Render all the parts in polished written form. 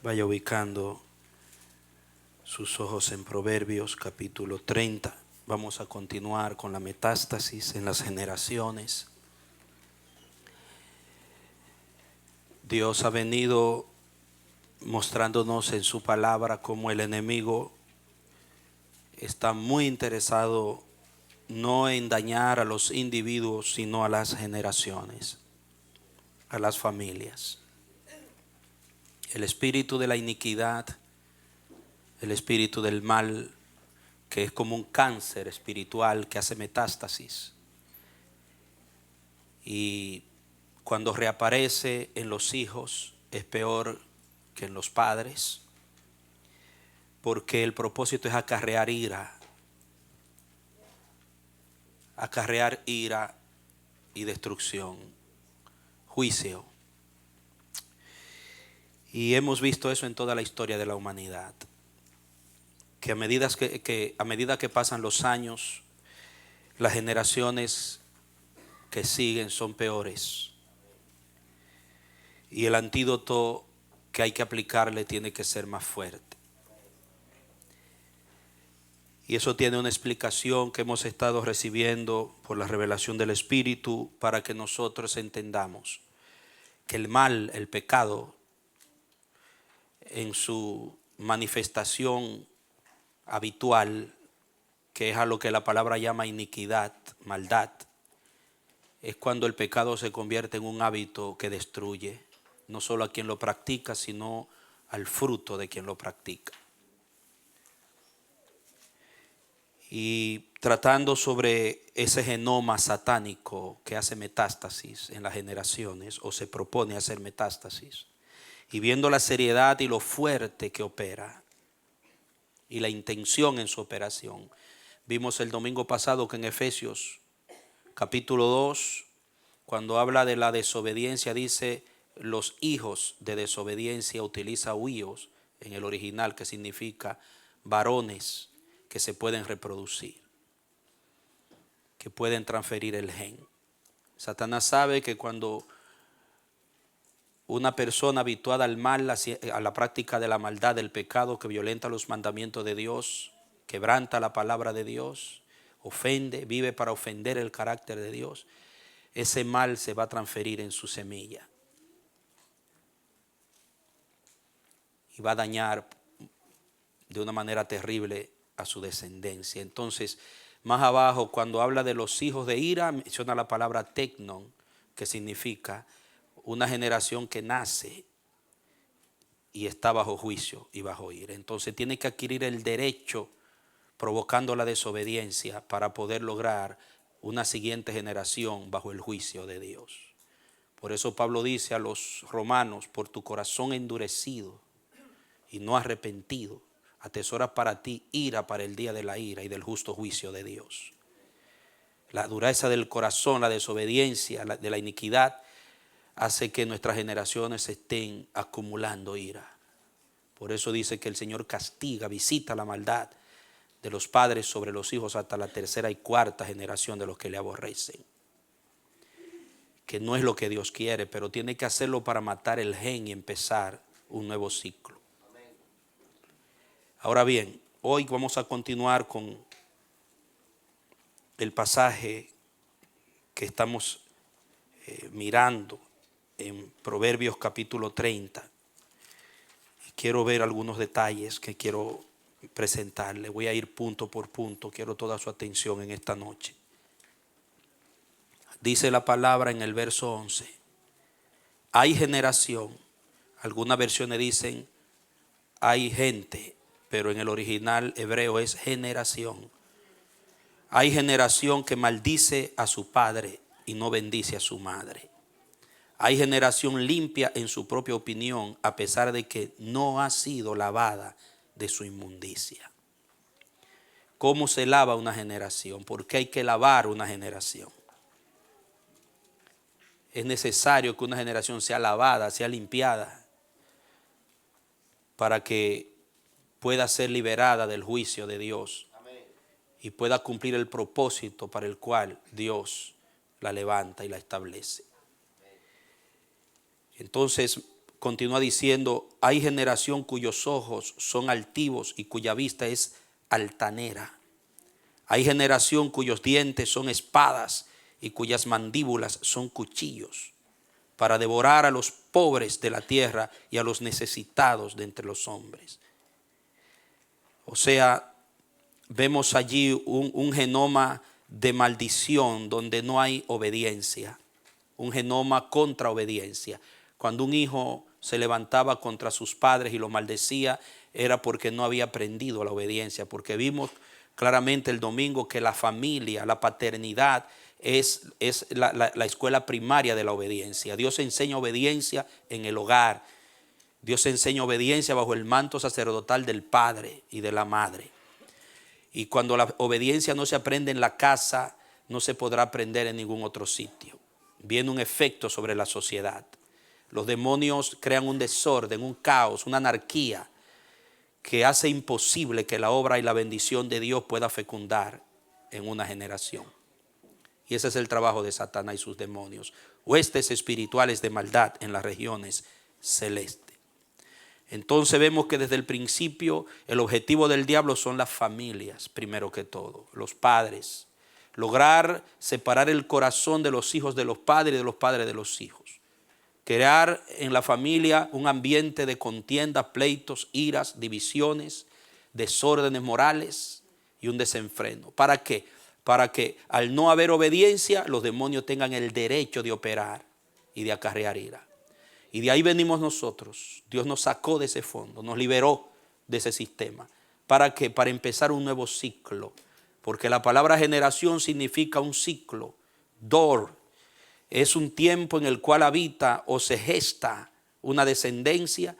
Vaya ubicando sus ojos en Proverbios capítulo 30. Vamos a continuar con la metástasis en las generaciones. Dios ha venido mostrándonos en su palabra cómo el enemigo está muy interesado no en dañar a los individuos, sino a las generaciones, a las familias. El espíritu de la iniquidad, el espíritu del mal, que es como un cáncer espiritual que hace metástasis. Y cuando reaparece en los hijos es peor que en los padres, porque el propósito es acarrear ira y destrucción, juicio. Y hemos visto eso en toda la historia de la humanidad, que a medida que pasan los años, las generaciones que siguen son peores. Y el antídoto que hay que aplicarle tiene que ser más fuerte. Y eso tiene una explicación que hemos estado recibiendo por la revelación del Espíritu para que nosotros entendamos que el mal, el pecado, en su manifestación habitual, que es a lo que la palabra llama iniquidad, maldad, es cuando el pecado se convierte en un hábito que destruye, no solo a quien lo practica, sino al fruto de quien lo practica. Y tratando sobre ese genoma satánico que hace metástasis en las generaciones o se propone hacer metástasis, y viendo la seriedad y lo fuerte que opera y la intención en su operación, vimos el domingo pasado que en Efesios capítulo 2, cuando habla de la desobediencia, dice los hijos de desobediencia, utiliza huíos en el original, que significa varones que se pueden reproducir, que pueden transferir el gen. Satanás sabe que cuando una persona habituada al mal, a la práctica de la maldad, del pecado, que violenta los mandamientos de Dios, quebranta la palabra de Dios, ofende, vive para ofender el carácter de Dios, ese mal se va a transferir en su semilla y va a dañar de una manera terrible a su descendencia. Entonces, más abajo, cuando habla de los hijos de ira, menciona la palabra tecnon, que significa una generación que nace y está bajo juicio y bajo ira. Entonces tiene que adquirir el derecho, provocando la desobediencia, para poder lograr una siguiente generación bajo el juicio de Dios. Por eso Pablo dice a los romanos: por tu corazón endurecido y no arrepentido, atesora para ti ira para el día de la ira y del justo juicio de Dios. La dureza del corazón, la desobediencia de la iniquidad, hace que nuestras generaciones estén acumulando ira. Por eso dice que el Señor castiga, visita la maldad de los padres sobre los hijos hasta la tercera y cuarta generación de los que le aborrecen. Que no es lo que Dios quiere, pero tiene que hacerlo para matar el gen y empezar un nuevo ciclo. Ahora bien, hoy vamos a continuar con el pasaje que estamos mirando en Proverbios capítulo 30. Y quiero ver algunos detalles que quiero presentarle. Voy a ir punto por punto. Quiero toda su atención en esta noche. Dice la palabra en el verso 11: hay generación. Algunas versiones dicen hay gente, pero en el original hebreo es generación. Hay generación que maldice a su padre y no bendice a su madre. Hay generación limpia en su propia opinión, a pesar de que no ha sido lavada de su inmundicia. ¿Cómo se lava una generación? ¿Por qué hay que lavar una generación? Es necesario que una generación sea lavada, sea limpiada, para que pueda ser liberada del juicio de Dios y pueda cumplir el propósito para el cual Dios la levanta y la establece. Entonces, continúa diciendo, hay generación cuyos ojos son altivos y cuya vista es altanera. Hay generación cuyos dientes son espadas y cuyas mandíbulas son cuchillos, para devorar a los pobres de la tierra y a los necesitados de entre los hombres. O sea, vemos allí un genoma de maldición donde no hay obediencia, un genoma contra obediencia. Cuando un hijo se levantaba contra sus padres y los maldecía, era porque no había aprendido la obediencia, porque vimos claramente el domingo que la familia, la paternidad es la escuela primaria de la obediencia. Dios enseña obediencia en el hogar. Dios enseña obediencia bajo el manto sacerdotal del padre y de la madre. Y cuando la obediencia no se aprende en la casa, no se podrá aprender en ningún otro sitio. Viene un efecto sobre la sociedad. Los demonios crean un desorden, un caos, una anarquía que hace imposible que la obra y la bendición de Dios pueda fecundar en una generación. Y ese es el trabajo de Satanás y sus demonios, huestes espirituales de maldad en las regiones celestes. Entonces vemos que desde el principio el objetivo del diablo son las familias, primero que todo, los padres. Lograr separar el corazón de los hijos de los padres y de los padres de los hijos. Crear en la familia un ambiente de contiendas, pleitos, iras, divisiones, desórdenes morales y un desenfreno. ¿Para qué? Para que al no haber obediencia, los demonios tengan el derecho de operar y de acarrear ira. Y de ahí venimos nosotros. Dios nos sacó de ese fondo, nos liberó de ese sistema. ¿Para qué? Para empezar un nuevo ciclo. Porque la palabra generación significa un ciclo. Dor es un tiempo en el cual habita o se gesta una descendencia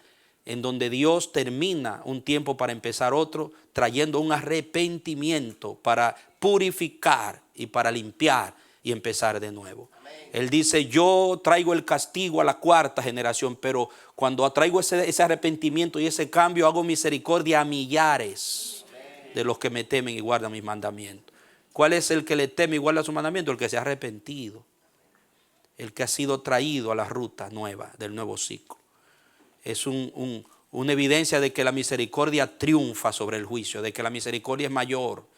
en donde Dios termina un tiempo para empezar otro, trayendo un arrepentimiento para purificar y para limpiar y empezar de nuevo. Él dice, yo traigo el castigo a la cuarta generación, pero cuando traigo ese arrepentimiento y ese cambio, hago misericordia a millares de los que me temen y guardan mis mandamientos. ¿Cuál es el que le teme y guarda sus mandamientos? El que se ha arrepentido, el que ha sido traído a la ruta nueva del nuevo ciclo. Es una evidencia de que la misericordia triunfa sobre el juicio, de que la misericordia es mayor.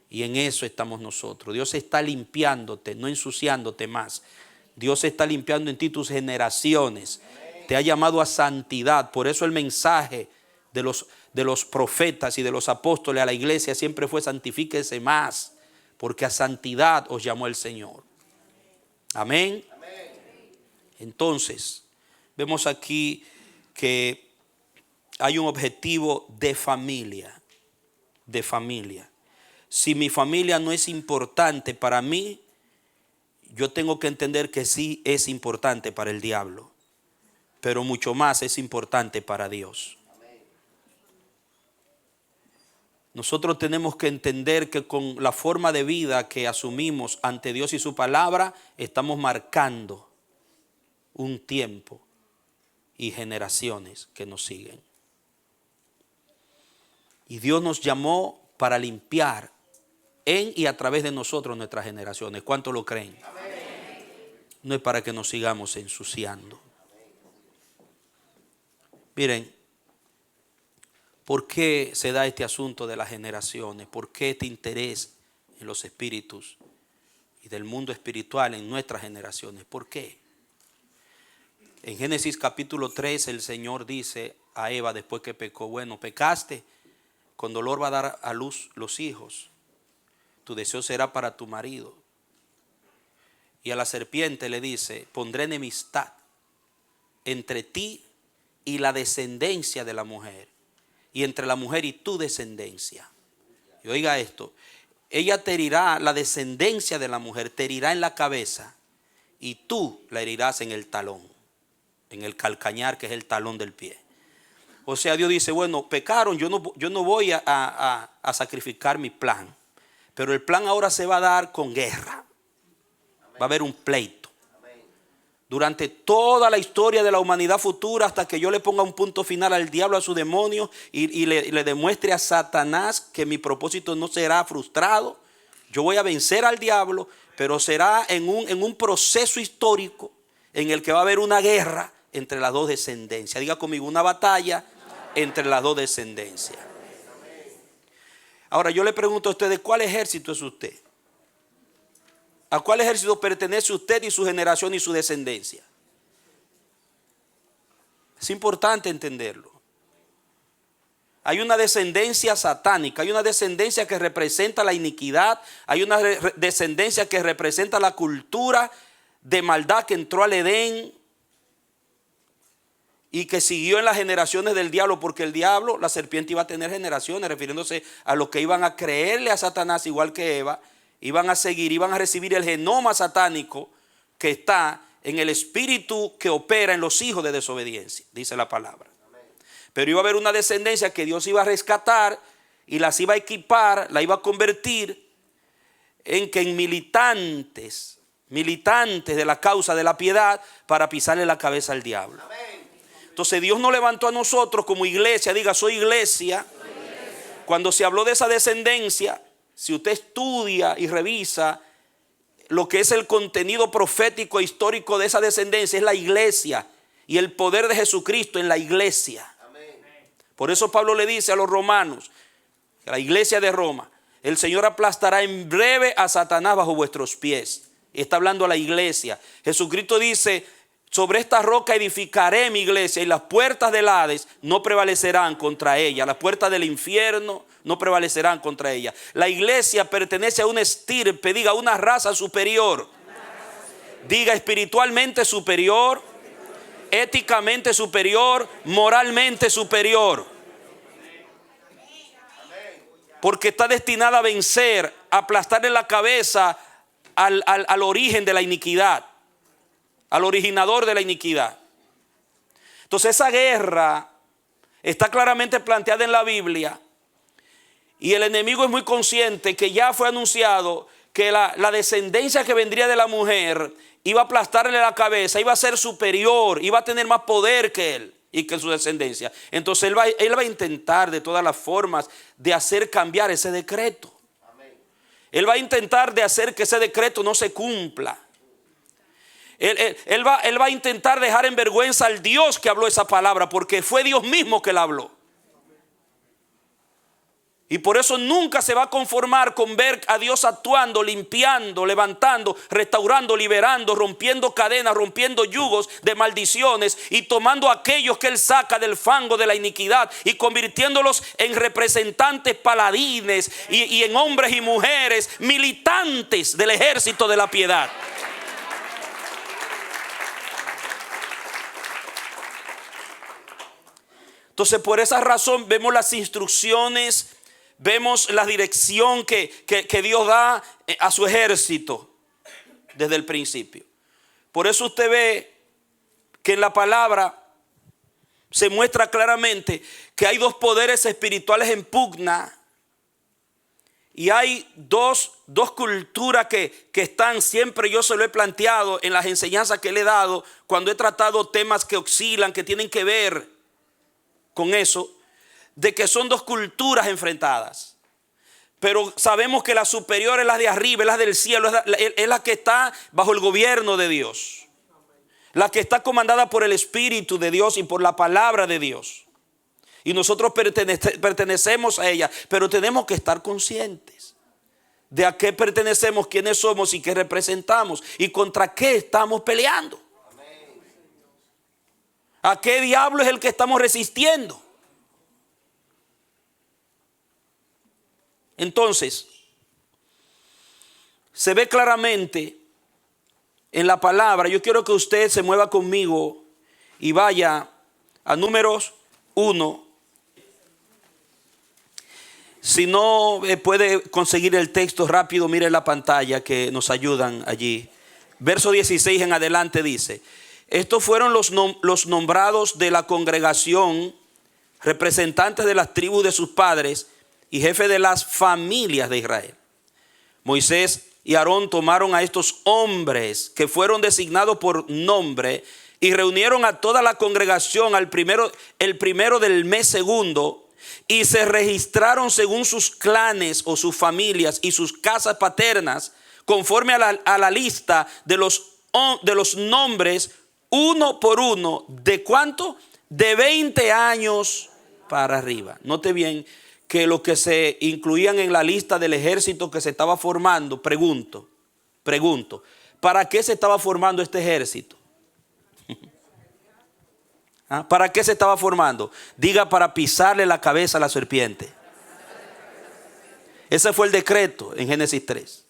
Y en eso estamos nosotros. Dios está limpiándote, no ensuciándote más. Dios está limpiando en ti tus generaciones. Te ha llamado a santidad. Por eso el mensaje de los profetas y de los apóstoles a la iglesia siempre fue: santifíquese más, porque a santidad os llamó el Señor. Amén. Entonces, vemos aquí que hay un objetivo de familia. De familia. Si mi familia no es importante para mí, yo tengo que entender que sí es importante para el diablo, pero mucho más es importante para Dios. Nosotros tenemos que entender que con la forma de vida que asumimos ante Dios y su palabra, estamos marcando un tiempo y generaciones que nos siguen. Y Dios nos llamó para limpiar en y a través de nosotros nuestras generaciones. ¿Cuántos lo creen? Amén. No es para que nos sigamos ensuciando. Miren, ¿por qué se da este asunto de las generaciones? ¿Por qué este interés en los espíritus y del mundo espiritual en nuestras generaciones? ¿Por qué? En Génesis capítulo 3 el Señor dice a Eva después que pecó: bueno, pecaste, con dolor va a dar a luz los hijos. Tu deseo será para tu marido. Y a la serpiente le dice: pondré enemistad entre ti y la descendencia de la mujer, y entre la mujer y tu descendencia. Y oiga esto: ella te herirá, la descendencia de la mujer te herirá en la cabeza, y tú la herirás en el talón, en el calcañar, que es el talón del pie. O sea, Dios dice: bueno, pecaron, yo no voy a sacrificar mi plan. Pero el plan ahora se va a dar con guerra. Va a haber un pleito. Durante toda la historia de la humanidad futura, hasta que yo le ponga un punto final al diablo, a su demonio, y le demuestre a Satanás que mi propósito no será frustrado. Yo voy a vencer al diablo, pero será en un proceso histórico en el que va a haber una guerra entre las dos descendencias. Diga conmigo, una batalla entre las dos descendencias. Ahora yo le pregunto a ustedes, ¿cuál ejército es usted? ¿A cuál ejército pertenece usted y su generación y su descendencia? Es importante entenderlo. Hay una descendencia satánica, hay una descendencia que representa la iniquidad, hay una descendencia que representa la cultura de maldad que entró al Edén y que siguió en las generaciones del diablo, porque el diablo, la serpiente, iba a tener generaciones, refiriéndose a los que iban a creerle a Satanás igual que Eva, iban a seguir, iban a recibir el genoma satánico que está en el espíritu que opera en los hijos de desobediencia, dice la palabra. Pero iba a haber una descendencia que Dios iba a rescatar y las iba a equipar, la iba a convertir en militantes de la causa de la piedad para pisarle la cabeza al diablo. Entonces Dios nos levantó a nosotros como iglesia, diga soy iglesia. Cuando se habló de esa descendencia, si usted estudia y revisa lo que es el contenido profético e histórico de esa descendencia, es la iglesia y el poder de Jesucristo en la iglesia. Por eso Pablo le dice a los romanos, a la iglesia de Roma, el Señor aplastará en breve a Satanás bajo vuestros pies. Y está hablando a la iglesia. Jesucristo dice, sobre esta roca edificaré mi iglesia y las puertas del Hades no prevalecerán contra ella. Las puertas del infierno no prevalecerán contra ella. La iglesia pertenece a una estirpe, diga una raza superior. Diga espiritualmente superior, éticamente superior, moralmente superior. Porque está destinada a vencer, a aplastarle la cabeza al origen de la iniquidad, al originador de la iniquidad. Entonces esa guerra está claramente planteada en la Biblia y el enemigo es muy consciente que ya fue anunciado que la descendencia que vendría de la mujer iba a aplastarle la cabeza, iba a ser superior, iba a tener más poder que él y que su descendencia. Entonces él va a intentar de todas las formas de hacer cambiar ese decreto. Él va a intentar de hacer que ese decreto no se cumpla. Él va a intentar dejar en vergüenza al Dios que habló esa palabra, porque fue Dios mismo que la habló. Y por eso nunca se va a conformar con ver a Dios actuando, limpiando, levantando, restaurando, liberando, rompiendo cadenas, rompiendo yugos de maldiciones y tomando a aquellos que Él saca del fango de la iniquidad y convirtiéndolos en representantes paladines y en hombres y mujeres militantes del ejército de la piedad. Entonces por esa razón vemos las instrucciones, vemos la dirección que Dios da a su ejército desde el principio. Por eso usted ve que en la palabra se muestra claramente que hay dos poderes espirituales en pugna. Y hay dos culturas que están siempre, yo se lo he planteado en las enseñanzas que le he dado, cuando he tratado temas que oscilan, que tienen que ver con eso, de que son dos culturas enfrentadas. Pero sabemos que la superior es la de arriba, es la del cielo, es la que está bajo el gobierno de Dios. La que está comandada por el Espíritu de Dios y por la palabra de Dios. Y nosotros pertenecemos a ella, pero tenemos que estar conscientes de a qué pertenecemos, quiénes somos y qué representamos y contra qué estamos peleando. ¿A qué diablo es el que estamos resistiendo? Entonces, se ve claramente en la palabra. Yo quiero que usted se mueva conmigo y vaya a Números 1. Si no puede conseguir el texto rápido, mire la pantalla que nos ayudan allí. Verso 16 en adelante dice: estos fueron los nombrados de la congregación, representantes de las tribus de sus padres y jefes de las familias de Israel. Moisés y Aarón tomaron a estos hombres que fueron designados por nombre y reunieron a toda la congregación el primero del mes segundo, y se registraron según sus clanes o sus familias y sus casas paternas, conforme a la lista de los nombres uno por uno. ¿De cuánto? De 20 años para arriba. Note bien que los que se incluían en la lista del ejército que se estaba formando, pregunto, ¿para qué se estaba formando este ejército? ¿Ah? ¿Para qué se estaba formando? Diga, para pisarle la cabeza a la serpiente. Ese fue el decreto en Génesis 3.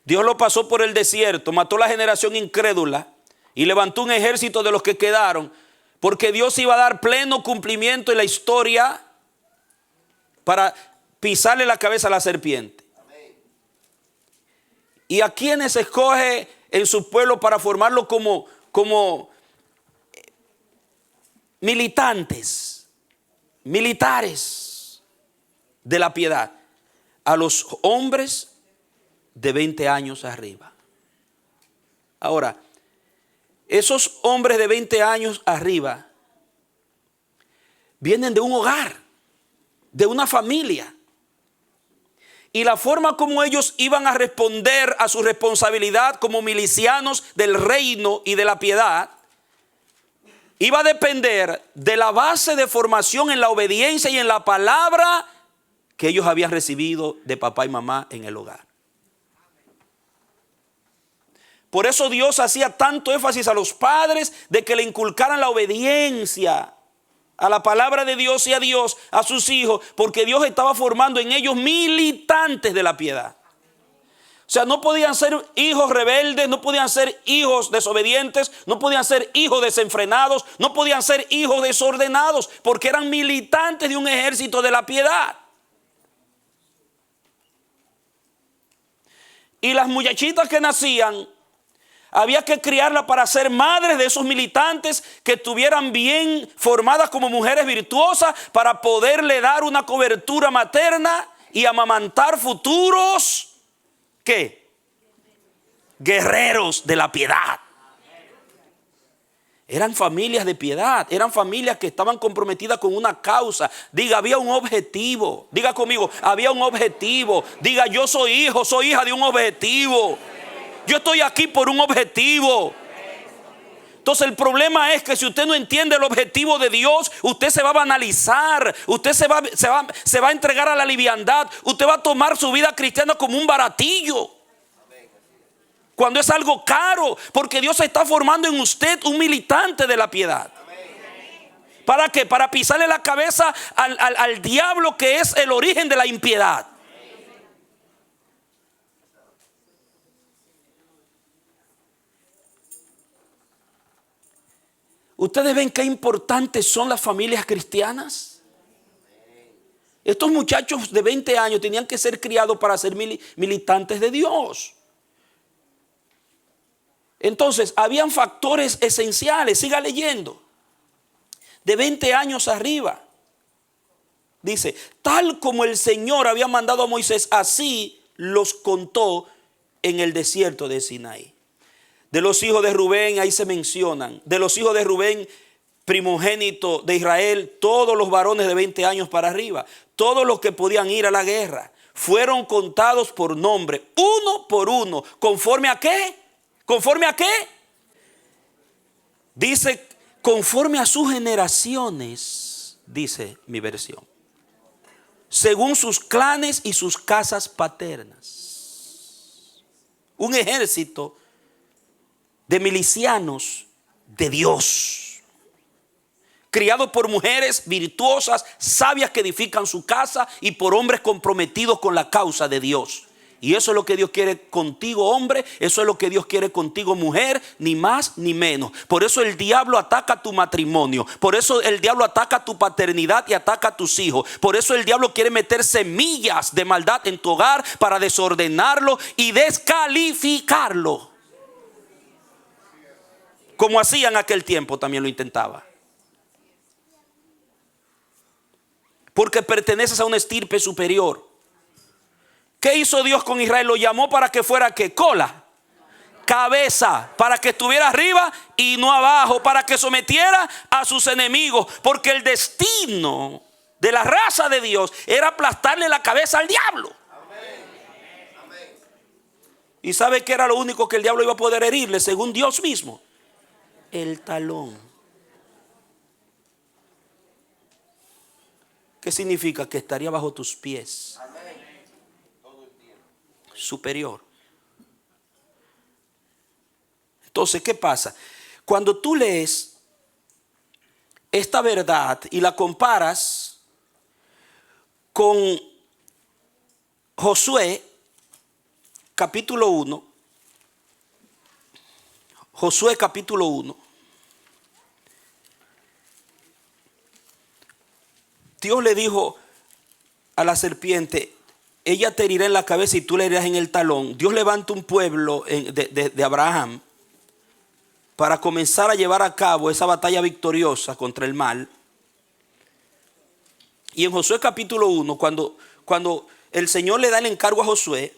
Dios lo pasó por el desierto, mató la generación incrédula y levantó un ejército de los que quedaron, porque Dios iba a dar pleno cumplimiento en la historia para pisarle la cabeza a la serpiente. ¿Y a quienes escoge en su pueblo para formarlo como militares de la piedad? A los hombres de 20 años arriba. Ahora, esos hombres de 20 años arriba vienen de un hogar, de una familia. Y la forma como ellos iban a responder a su responsabilidad como milicianos del reino y de la piedad iba a depender de la base de formación en la obediencia y en la palabra que ellos habían recibido de papá y mamá en el hogar. Por eso Dios hacía tanto énfasis a los padres de que le inculcaran la obediencia a la palabra de Dios y a Dios, a sus hijos, porque Dios estaba formando en ellos militantes de la piedad. O sea, no podían ser hijos rebeldes, no podían ser hijos desobedientes, no podían ser hijos desenfrenados, no podían ser hijos desordenados, porque eran militantes de un ejército de la piedad. Y las muchachitas que nacían, había que criarlas para ser madres de esos militantes que estuvieran bien formadas como mujeres virtuosas para poderle dar una cobertura materna y amamantar futuros, ¿qué? Guerreros de la piedad. Eran familias de piedad, eran familias que estaban comprometidas con una causa. Diga, había un objetivo. Diga conmigo, había un objetivo. Diga, yo soy hijo, soy hija de un objetivo. Yo estoy aquí por un objetivo. Entonces el problema es que si usted no entiende el objetivo de Dios, usted se va a banalizar, usted se va a entregar a la liviandad, usted va a tomar su vida cristiana como un baratillo. Cuando es algo caro, porque Dios está formando en usted un militante de la piedad. ¿Para qué? Para pisarle la cabeza al diablo, que es el origen de la impiedad. ¿Ustedes ven qué importantes son las familias cristianas? Estos muchachos de 20 años tenían que ser criados para ser militantes de Dios. Entonces, habían factores esenciales. Siga leyendo. De 20 años arriba. Dice, tal como el Señor había mandado a Moisés, así los contó en el desierto de Sinaí. De los hijos de Rubén, ahí se mencionan. De los hijos de Rubén, primogénito de Israel, todos los varones de 20 años para arriba, todos los que podían ir a la guerra, fueron contados por nombre, uno por uno. ¿Conforme a qué? ¿Conforme a qué? Dice, conforme a sus generaciones, dice mi versión. Según sus clanes y sus casas paternas. Un ejército de milicianos de Dios, criados por mujeres virtuosas, sabias que edifican su casa, y por hombres comprometidos con la causa de Dios. Y eso es lo que Dios quiere contigo, hombre. Eso es lo que Dios quiere contigo, mujer. Ni más ni menos. Por eso el diablo ataca tu matrimonio. Por eso el diablo ataca tu paternidad y ataca a tus hijos. Por eso el diablo quiere meter semillas de maldad en tu hogar para desordenarlo y descalificarlo. Como hacía en aquel tiempo, también lo intentaba. Porque perteneces a una estirpe superior. ¿Qué hizo Dios con Israel? Lo llamó para que fuera, ¿qué? Cola, cabeza, para que estuviera arriba y no abajo, para que sometiera a sus enemigos. Porque el destino de la raza de Dios era aplastarle la cabeza al diablo. ¿Y sabe qué era lo único que el diablo iba a poder herirle según Dios mismo? el talón. ¿Qué significa? Que estaría bajo tus pies. Superior. Entonces, ¿qué pasa? Cuando tú lees esta verdad y la comparas con Josué, capítulo 1, Josué capítulo 1, Dios le dijo a la serpiente, ella te herirá en la cabeza y tú le herirás en el talón. Dios levanta un pueblo de Abraham para comenzar a llevar a cabo esa batalla victoriosa contra el mal. Y en Josué capítulo 1, cuando el Señor le da el encargo a Josué,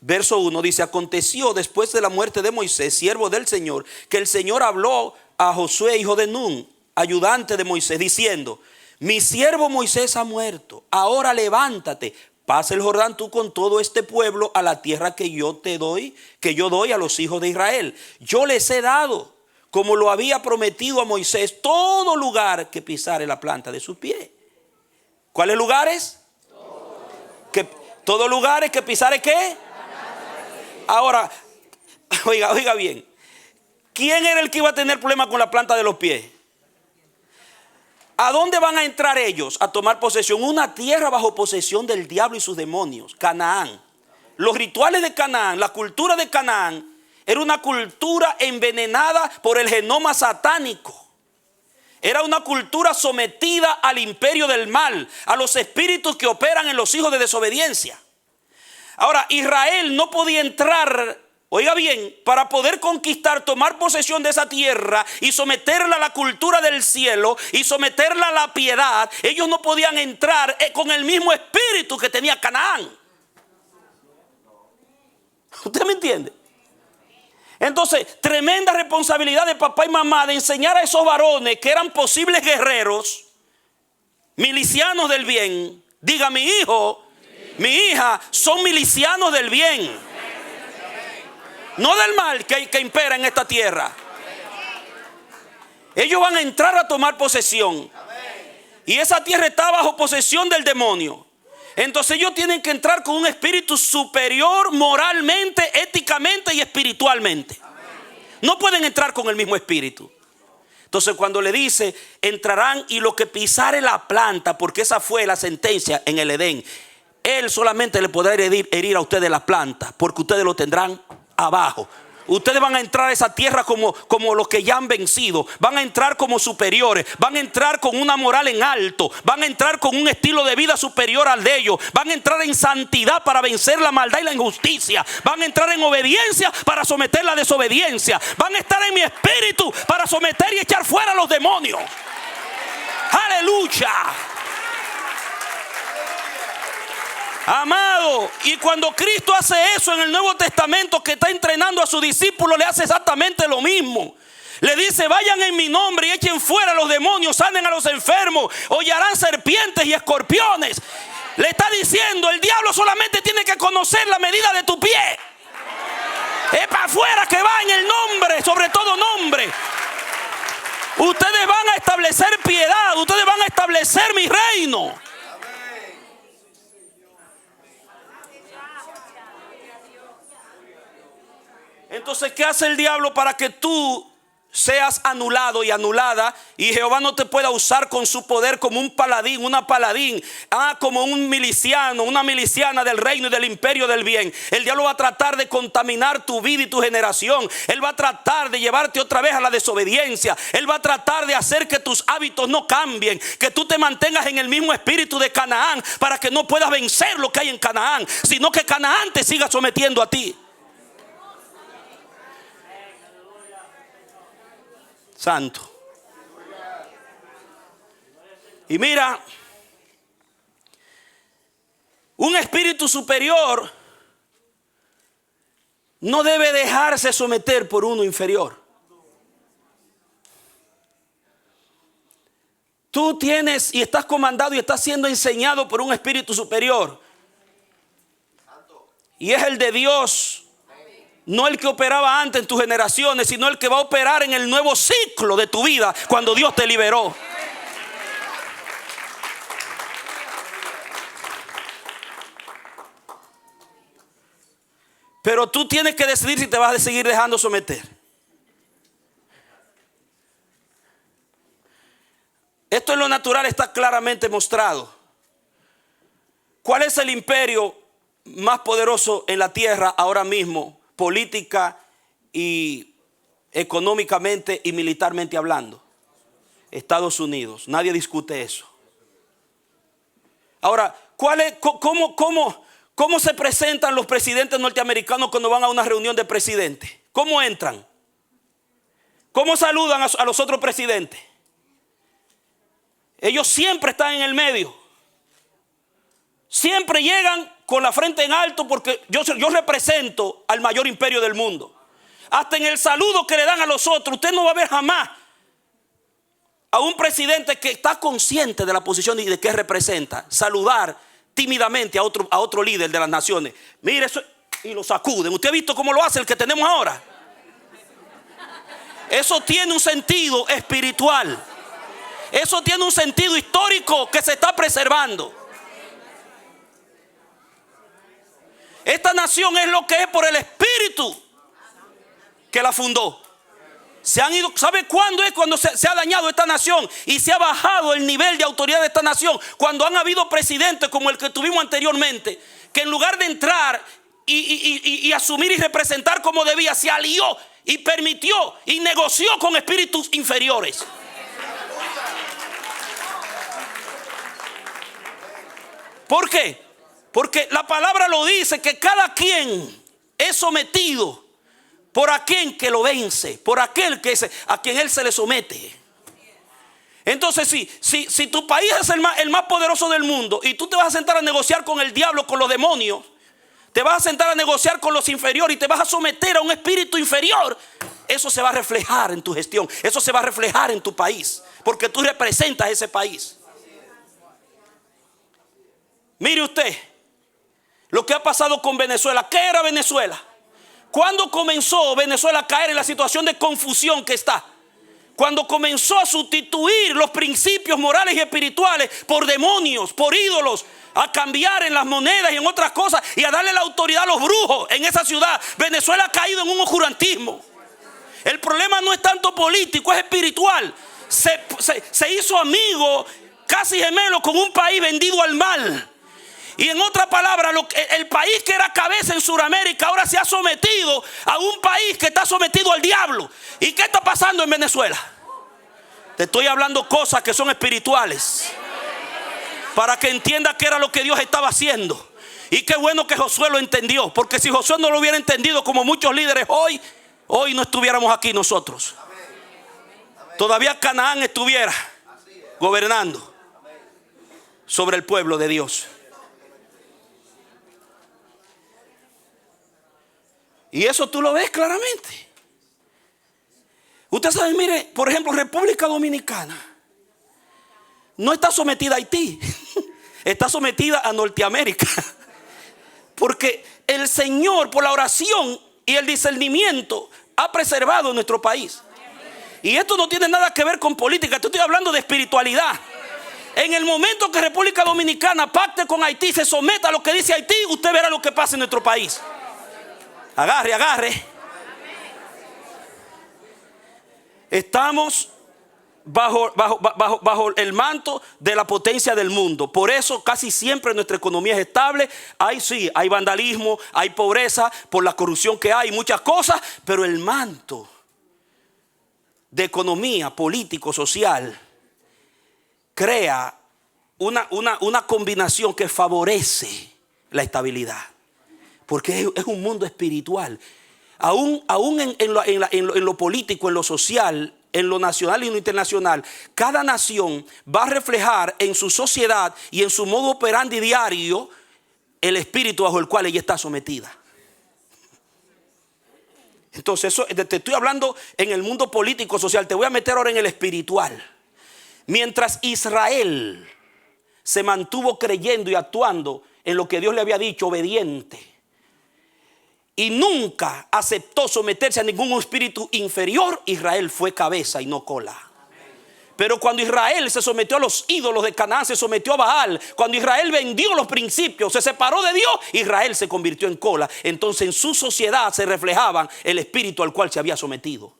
verso 1 dice, aconteció después de la muerte de Moisés, siervo del Señor, que el Señor habló a Josué, hijo de Nun, ayudante de Moisés, diciendo, mi siervo Moisés ha muerto, ahora levántate, pasa el Jordán tú con todo este pueblo a la tierra que yo doy a los hijos de Israel. Yo les he dado, como lo había prometido a Moisés, todo lugar que pisare la planta de sus pies. ¿Cuáles lugares? Todos lugares que pisare ¿qué? Ahora, oiga bien, ¿quién era el que iba a tener problemas con la planta de los pies? ¿A dónde van a entrar ellos? A tomar posesión. Una tierra bajo posesión del diablo y sus demonios. Canaán. Los rituales de Canaán, la cultura de Canaán, era una cultura envenenada por el genoma satánico. Era una cultura sometida al imperio del mal, a los espíritus que operan en los hijos de desobediencia. Ahora, Israel no podía entrar, oiga bien, para poder conquistar, tomar posesión de esa tierra y someterla a la cultura del cielo y someterla a la piedad. Ellos no podían entrar con el mismo espíritu que tenía Canaán. ¿Usted me entiende? Entonces, tremenda responsabilidad de papá y mamá de enseñar a esos varones que eran posibles guerreros, milicianos del bien. Diga, mi hijo, mi hija son milicianos del bien. No del mal que impera en esta tierra. Ellos van a entrar a tomar posesión. Y esa tierra está bajo posesión del demonio. Entonces ellos tienen que entrar con un espíritu superior moralmente, éticamente y espiritualmente. No pueden entrar con el mismo espíritu. Entonces cuando le dice, entrarán y lo que pisare la planta, porque esa fue la sentencia en el Edén, él solamente le podrá herir a ustedes la planta, porque ustedes lo tendrán abajo. Ustedes van a entrar a esa tierra como los que ya han vencido. Van a entrar como superiores. Van a entrar con una moral en alto. Van a entrar con un estilo de vida superior al de ellos. Van a entrar en santidad para vencer la maldad y la injusticia. Van a entrar en obediencia para someter la desobediencia. Van a estar en mi espíritu para someter y echar fuera a los demonios. ¡Aleluya! Amado, y cuando Cristo hace eso en el Nuevo Testamento, que está entrenando a sus discípulos, le hace exactamente lo mismo. Le dice, vayan en mi nombre y echen fuera a los demonios, sanen a los enfermos, hollarán serpientes y escorpiones. Le está diciendo, el diablo solamente tiene que conocer la medida de tu pie. Es para afuera que va en el nombre, sobre todo nombre. Ustedes van a establecer piedad, ustedes van a establecer mi reino. Entonces, ¿qué hace el diablo para que tú seas anulado y anulada y Jehová no te pueda usar con su poder como un paladín, una paladín, como un miliciano, una miliciana del reino y del imperio del bien? El diablo va a tratar de contaminar tu vida y tu generación. Él va a tratar de llevarte otra vez a la desobediencia. Él va a tratar de hacer que tus hábitos no cambien, que tú te mantengas en el mismo espíritu de Canaán, para que no puedas vencer lo que hay en Canaán, sino que Canaán te siga sometiendo a ti. Santo. Y mira, un espíritu superior no debe dejarse someter por uno inferior. Tú tienes y estás comandado y estás siendo enseñado por un espíritu superior. Y es el de Dios. No el que operaba antes en tus generaciones, sino el que va a operar en el nuevo ciclo de tu vida cuando Dios te liberó. Pero tú tienes que decidir si te vas a seguir dejando someter. Esto en lo natural está claramente mostrado. ¿Cuál es el imperio más poderoso en la tierra ahora mismo, política y económicamente y militarmente hablando? Estados Unidos. Nadie discute eso. Ahora, ¿cómo se presentan los presidentes norteamericanos cuando van a una reunión de presidentes? ¿Cómo entran? ¿Cómo saludan a los otros presidentes? Ellos siempre están en el medio. Siempre llegan con la frente en alto porque yo represento al mayor imperio del mundo. Hasta en el saludo que le dan a los otros, usted no va a ver jamás a un presidente que está consciente de la posición y de qué representa, saludar tímidamente a otro líder de las naciones. Mire eso, y lo sacuden. ¿Usted ha visto cómo lo hace el que tenemos ahora? Eso tiene un sentido espiritual. Eso tiene un sentido histórico que se está preservando. Esta nación es lo que es por el espíritu que la fundó. Se han ido. ¿Sabe cuándo es cuando se ha dañado esta nación y se ha bajado el nivel de autoridad de esta nación? Cuando han habido presidentes como el que tuvimos anteriormente, que en lugar de entrar y asumir y representar como debía, se alió y permitió y negoció con espíritus inferiores. ¿Por qué? Porque la palabra lo dice, que cada quien es sometido por aquel que lo vence, por aquel a quien él se le somete. Entonces, si tu país es el más poderoso del mundo y tú te vas a sentar a negociar con el diablo, con los demonios, te vas a sentar a negociar con los inferiores y te vas a someter a un espíritu inferior, eso se va a reflejar en tu gestión, eso se va a reflejar en tu país, porque tú representas ese país. Mire usted lo que ha pasado con Venezuela. ¿Qué era Venezuela? ¿Cuándo comenzó Venezuela a caer en la situación de confusión que está? Cuando comenzó a sustituir los principios morales y espirituales por demonios, por ídolos, a cambiar en las monedas y en otras cosas y a darle la autoridad a los brujos en esa ciudad. Venezuela ha caído en un oscurantismo. El problema no es tanto político, es espiritual. Se hizo amigo, casi gemelo, con un país vendido al mal. Y en otra palabra, el país que era cabeza en Sudamérica ahora se ha sometido a un país que está sometido al diablo. ¿Y qué está pasando en Venezuela? Te estoy hablando cosas que son espirituales, para que entienda qué era lo que Dios estaba haciendo. Y qué bueno que Josué lo entendió, porque si Josué no lo hubiera entendido, como muchos líderes hoy no estuviéramos aquí nosotros. Todavía Canaán estuviera gobernando sobre el pueblo de Dios. Y eso tú lo ves claramente. Usted sabe, mire, por ejemplo, República Dominicana no está sometida a Haití, está sometida a Norteamérica. Porque el Señor, por la oración y el discernimiento, ha preservado nuestro país. Y esto no tiene nada que ver con política, estoy hablando de espiritualidad. En el momento que República Dominicana pacte con Haití, se someta a lo que dice Haití, usted verá lo que pasa en nuestro país. Agarre. Estamos bajo el manto de la potencia del mundo. Por eso casi siempre nuestra economía es estable. Hay vandalismo, hay pobreza por la corrupción que hay, muchas cosas. Pero el manto de economía, político, social, crea una combinación que favorece la estabilidad. Porque es un mundo espiritual. Aún en lo político, en lo social, en lo nacional y en lo internacional, cada nación va a reflejar en su sociedad y en su modo operandi diario el espíritu bajo el cual ella está sometida. Entonces, eso te estoy hablando en el mundo político, social. Te voy a meter ahora en el espiritual. Mientras Israel se mantuvo creyendo y actuando en lo que Dios le había dicho, obediente, y nunca aceptó someterse a ningún espíritu inferior, Israel fue cabeza y no cola. Pero cuando Israel se sometió a los ídolos de Canaán, se sometió a Baal, cuando Israel vendió los principios, se separó de Dios, Israel se convirtió en cola. Entonces en su sociedad se reflejaban el espíritu al cual se había sometido.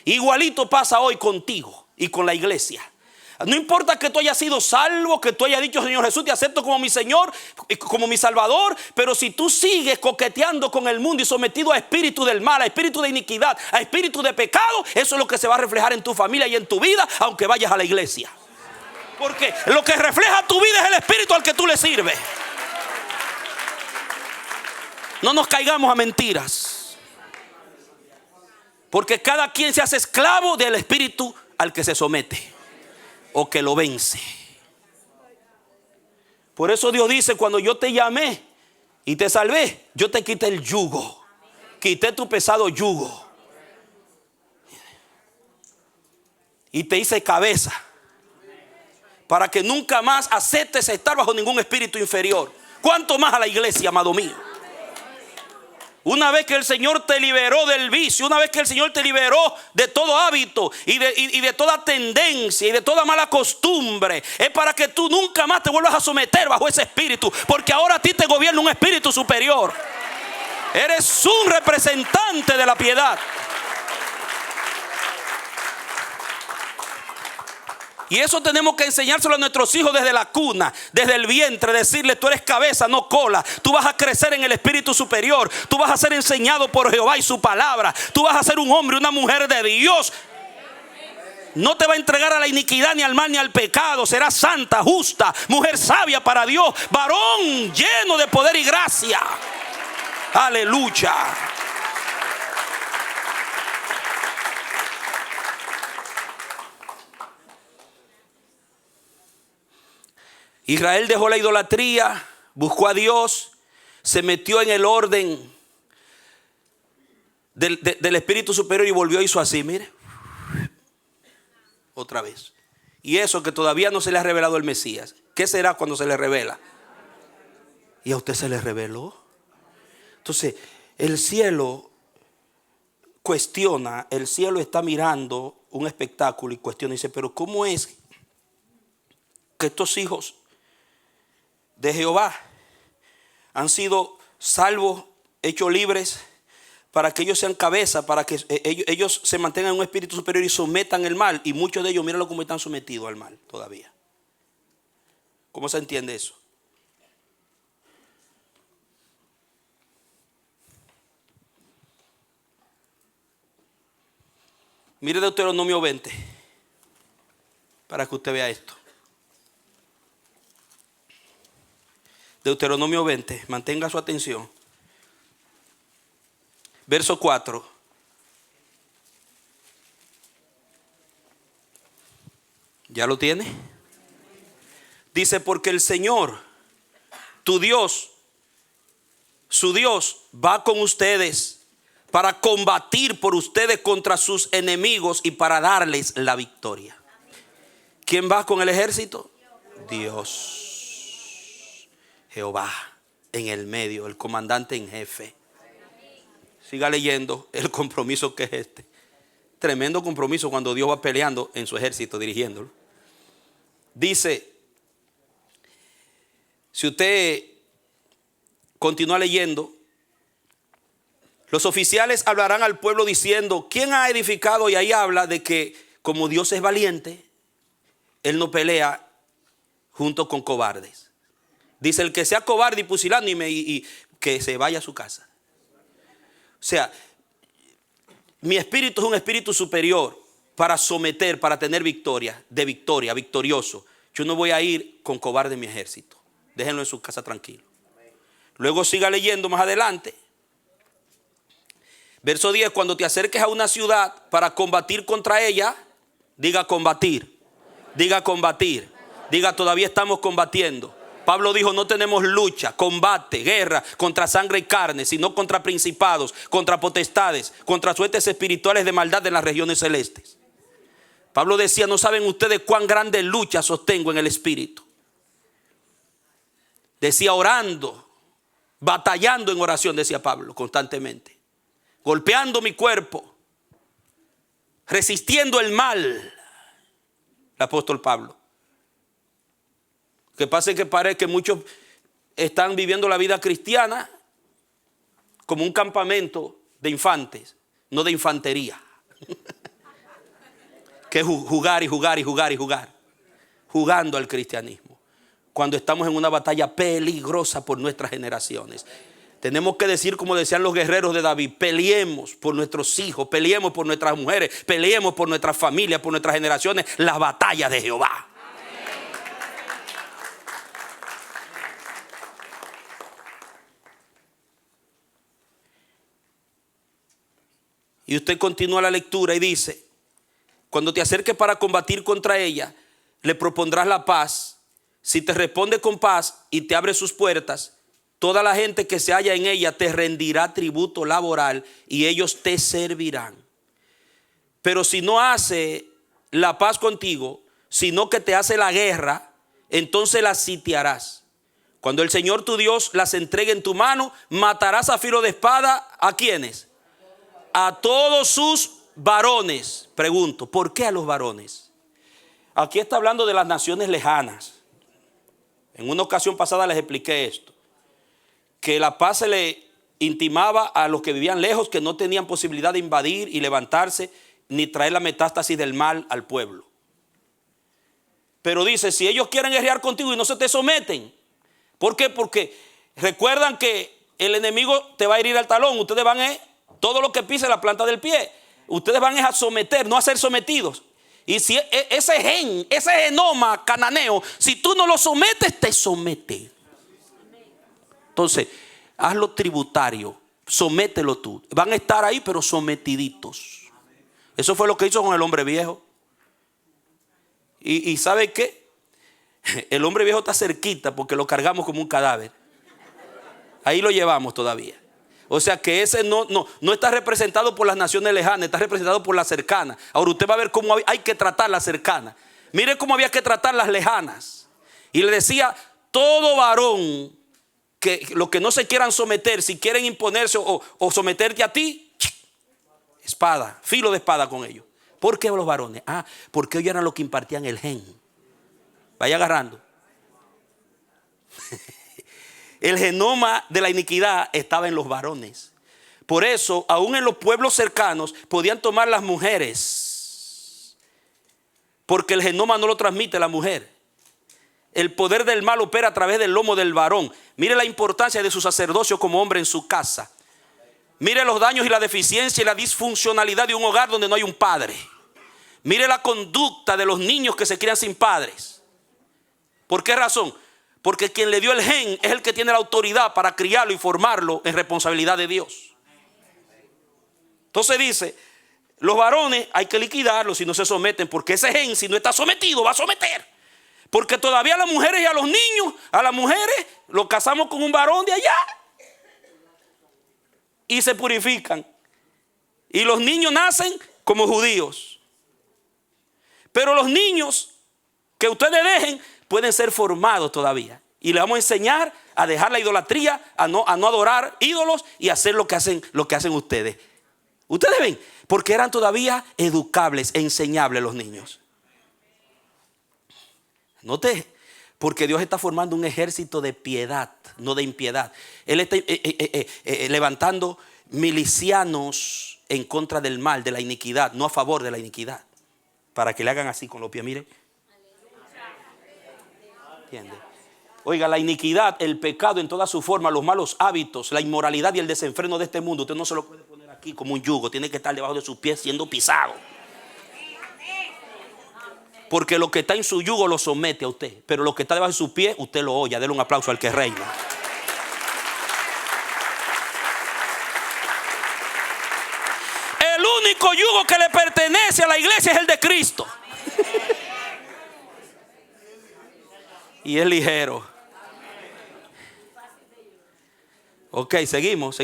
Igualito pasa hoy contigo y con la iglesia. No importa que tú hayas sido salvo, que tú hayas dicho: Señor Jesús, te acepto como mi Señor, como mi Salvador. Pero si tú sigues coqueteando con el mundo y sometido a espíritu del mal, a espíritu de iniquidad, a espíritu de pecado, eso es lo que se va a reflejar en tu familia y en tu vida, aunque vayas a la iglesia. Porque lo que refleja tu vida es el espíritu al que tú le sirves. No nos caigamos a mentiras, porque cada quien se hace esclavo del espíritu al que se somete o que lo vence. Por eso Dios dice: cuando yo te llamé y te salvé, yo te quité el yugo, quité tu pesado yugo y te hice cabeza, para que nunca más aceptes estar bajo ningún espíritu inferior. ¿Cuánto más a la iglesia, amado mío? Una vez que el Señor te liberó del vicio, una vez que el Señor te liberó de todo hábito y de toda tendencia y de toda mala costumbre, es para que tú nunca más te vuelvas a someter bajo ese espíritu, porque ahora a ti te gobierna un espíritu superior. Eres un representante de la piedad. Y eso tenemos que enseñárselo a nuestros hijos desde la cuna, desde el vientre. Decirles: tú eres cabeza, no cola. Tú vas a crecer en el espíritu superior. Tú vas a ser enseñado por Jehová y su palabra. Tú vas a ser un hombre, una mujer de Dios. No te va a entregar a la iniquidad, ni al mal, ni al pecado. Serás santa, justa, mujer sabia para Dios, varón lleno de poder y gracia. Aleluya. Israel dejó la idolatría, buscó a Dios, se metió en el orden del espíritu superior y volvió y hizo así, mire, otra vez. Y eso que todavía no se le ha revelado el Mesías. ¿Qué será cuando se le revela? Y a usted se le reveló. Entonces el cielo cuestiona, el cielo está mirando un espectáculo y cuestiona y dice: pero ¿cómo es que estos hijos de Jehová han sido salvos, hechos libres, para que ellos sean cabeza, para que ellos se mantengan en un espíritu superior y sometan el mal? Y muchos de ellos, míralo cómo están sometidos al mal todavía. ¿Cómo se entiende eso? Mire Deuteronomio 20, para que usted vea esto. Deuteronomio 20, mantenga su atención. Verso 4. ¿Ya lo tiene? Dice: porque el Señor, tu Dios, su Dios, va con ustedes para combatir por ustedes contra sus enemigos y para darles la victoria. ¿Quién va con el ejército? Dios. Jehová en el medio, el comandante en jefe. Siga leyendo el compromiso que es este. Tremendo compromiso cuando Dios va peleando en su ejército, dirigiéndolo. Dice, si usted continúa leyendo, los oficiales hablarán al pueblo diciendo: ¿quién ha edificado? Y ahí habla de que como Dios es valiente, Él no pelea junto con cobardes. Dice: el que sea cobarde y pusilánime y que se vaya a su casa. O sea, mi espíritu es un espíritu superior para someter, para tener victoria, victorioso. Yo no voy a ir con cobarde en mi ejército. Déjenlo en su casa tranquilo. Luego siga leyendo más adelante. Verso 10: cuando te acerques a una ciudad para combatir contra ella, diga combatir. Diga combatir. Diga todavía estamos combatiendo. Pablo dijo: no tenemos lucha, combate, guerra contra sangre y carne, sino contra principados, contra potestades, contra suertes espirituales de maldad en las regiones celestes. Pablo decía: no saben ustedes cuán grande lucha sostengo en el espíritu. Decía: orando batallando en oración, decía Pablo, constantemente, golpeando mi cuerpo, resistiendo el mal, el apóstol Pablo. Que pasa es que parece que muchos están viviendo la vida cristiana como un campamento de infantes, no de infantería. Que es jugar y jugar y jugar y jugar, jugando al cristianismo, cuando estamos en una batalla peligrosa por nuestras generaciones. Tenemos que decir, como decían los guerreros de David, peleemos por nuestros hijos, peleemos por nuestras mujeres, peleemos por nuestras familias, por nuestras generaciones, la batalla de Jehová. Y usted continúa la lectura y dice: cuando te acerques para combatir contra ella, le propondrás la paz. Si te responde con paz y te abre sus puertas, toda la gente que se halla en ella te rendirá tributo laboral y ellos te servirán. Pero si no hace la paz contigo, sino que te hace la guerra, entonces la sitiarás. Cuando el Señor tu Dios las entregue en tu mano, matarás a filo de espada ¿a quiénes? A todos sus varones. Pregunto, ¿por qué a los varones? Aquí está hablando de las naciones lejanas. En una ocasión pasada les expliqué esto, que la paz se le intimaba a los que vivían lejos, que no tenían posibilidad de invadir y levantarse, ni traer la metástasis del mal al pueblo. Pero dice, si ellos quieren guerrear contigo y no se te someten, ¿por qué? Porque recuerdan que el enemigo te va a herir al talón. Ustedes van a todo lo que pise la planta del pie. Ustedes van a someter, no a ser sometidos. Y si ese genoma cananeo, si tú no lo sometes, te somete. Entonces, hazlo tributario, somételo tú. Van a estar ahí, pero sometiditos. Eso fue lo que hizo con el hombre viejo. Y ¿sabe qué? El hombre viejo está cerquita porque lo cargamos como un cadáver. Ahí lo llevamos todavía. O sea que ese no está representado por las naciones lejanas, está representado por las cercanas. Ahora usted va a ver cómo hay que tratar las cercanas. Mire cómo había que tratar las lejanas. Y le decía, todo varón, que los que no se quieran someter, si quieren imponerse o someterte a ti, espada, filo de espada con ellos. ¿Por qué los varones? Porque ellos eran los que impartían el gen. Vaya agarrando. El genoma de la iniquidad estaba en los varones. Por eso, aún en los pueblos cercanos, podían tomar las mujeres. Porque el genoma no lo transmite la mujer. El poder del mal opera a través del lomo del varón. Mire la importancia de su sacerdocio como hombre en su casa. Mire los daños y la deficiencia y la disfuncionalidad de un hogar donde no hay un padre. Mire la conducta de los niños que se crían sin padres. ¿Por qué razón? Porque quien le dio el gen es el que tiene la autoridad para criarlo y formarlo en responsabilidad de Dios. Entonces dice, los varones hay que liquidarlos si no se someten, porque ese gen, si no está sometido, va a someter. Porque todavía a las mujeres y a los niños, a las mujeres los casamos con un varón de allá y se purifican. Y los niños nacen como judíos. Pero los niños que ustedes dejen pueden ser formados todavía. Y les vamos a enseñar a dejar la idolatría, a no adorar ídolos y hacer lo que hacen ustedes. Ustedes ven, porque eran todavía educables, enseñables los niños. Note, porque Dios está formando un ejército de piedad, no de impiedad. Él está levantando milicianos en contra del mal, de la iniquidad, no a favor de la iniquidad. Para que le hagan así con los pies, mire. ¿Entiende? Oiga, la iniquidad, el pecado en toda su forma, los malos hábitos, la inmoralidad y el desenfreno de este mundo, usted no se lo puede poner aquí como un yugo, tiene que estar debajo de sus pies siendo pisado. Porque lo que está en su yugo lo somete a usted, pero lo que está debajo de sus pies, usted lo oye. Dele un aplauso al que reina. El único yugo que le pertenece a la iglesia es el de Cristo. Y es ligero. Ok, seguimos.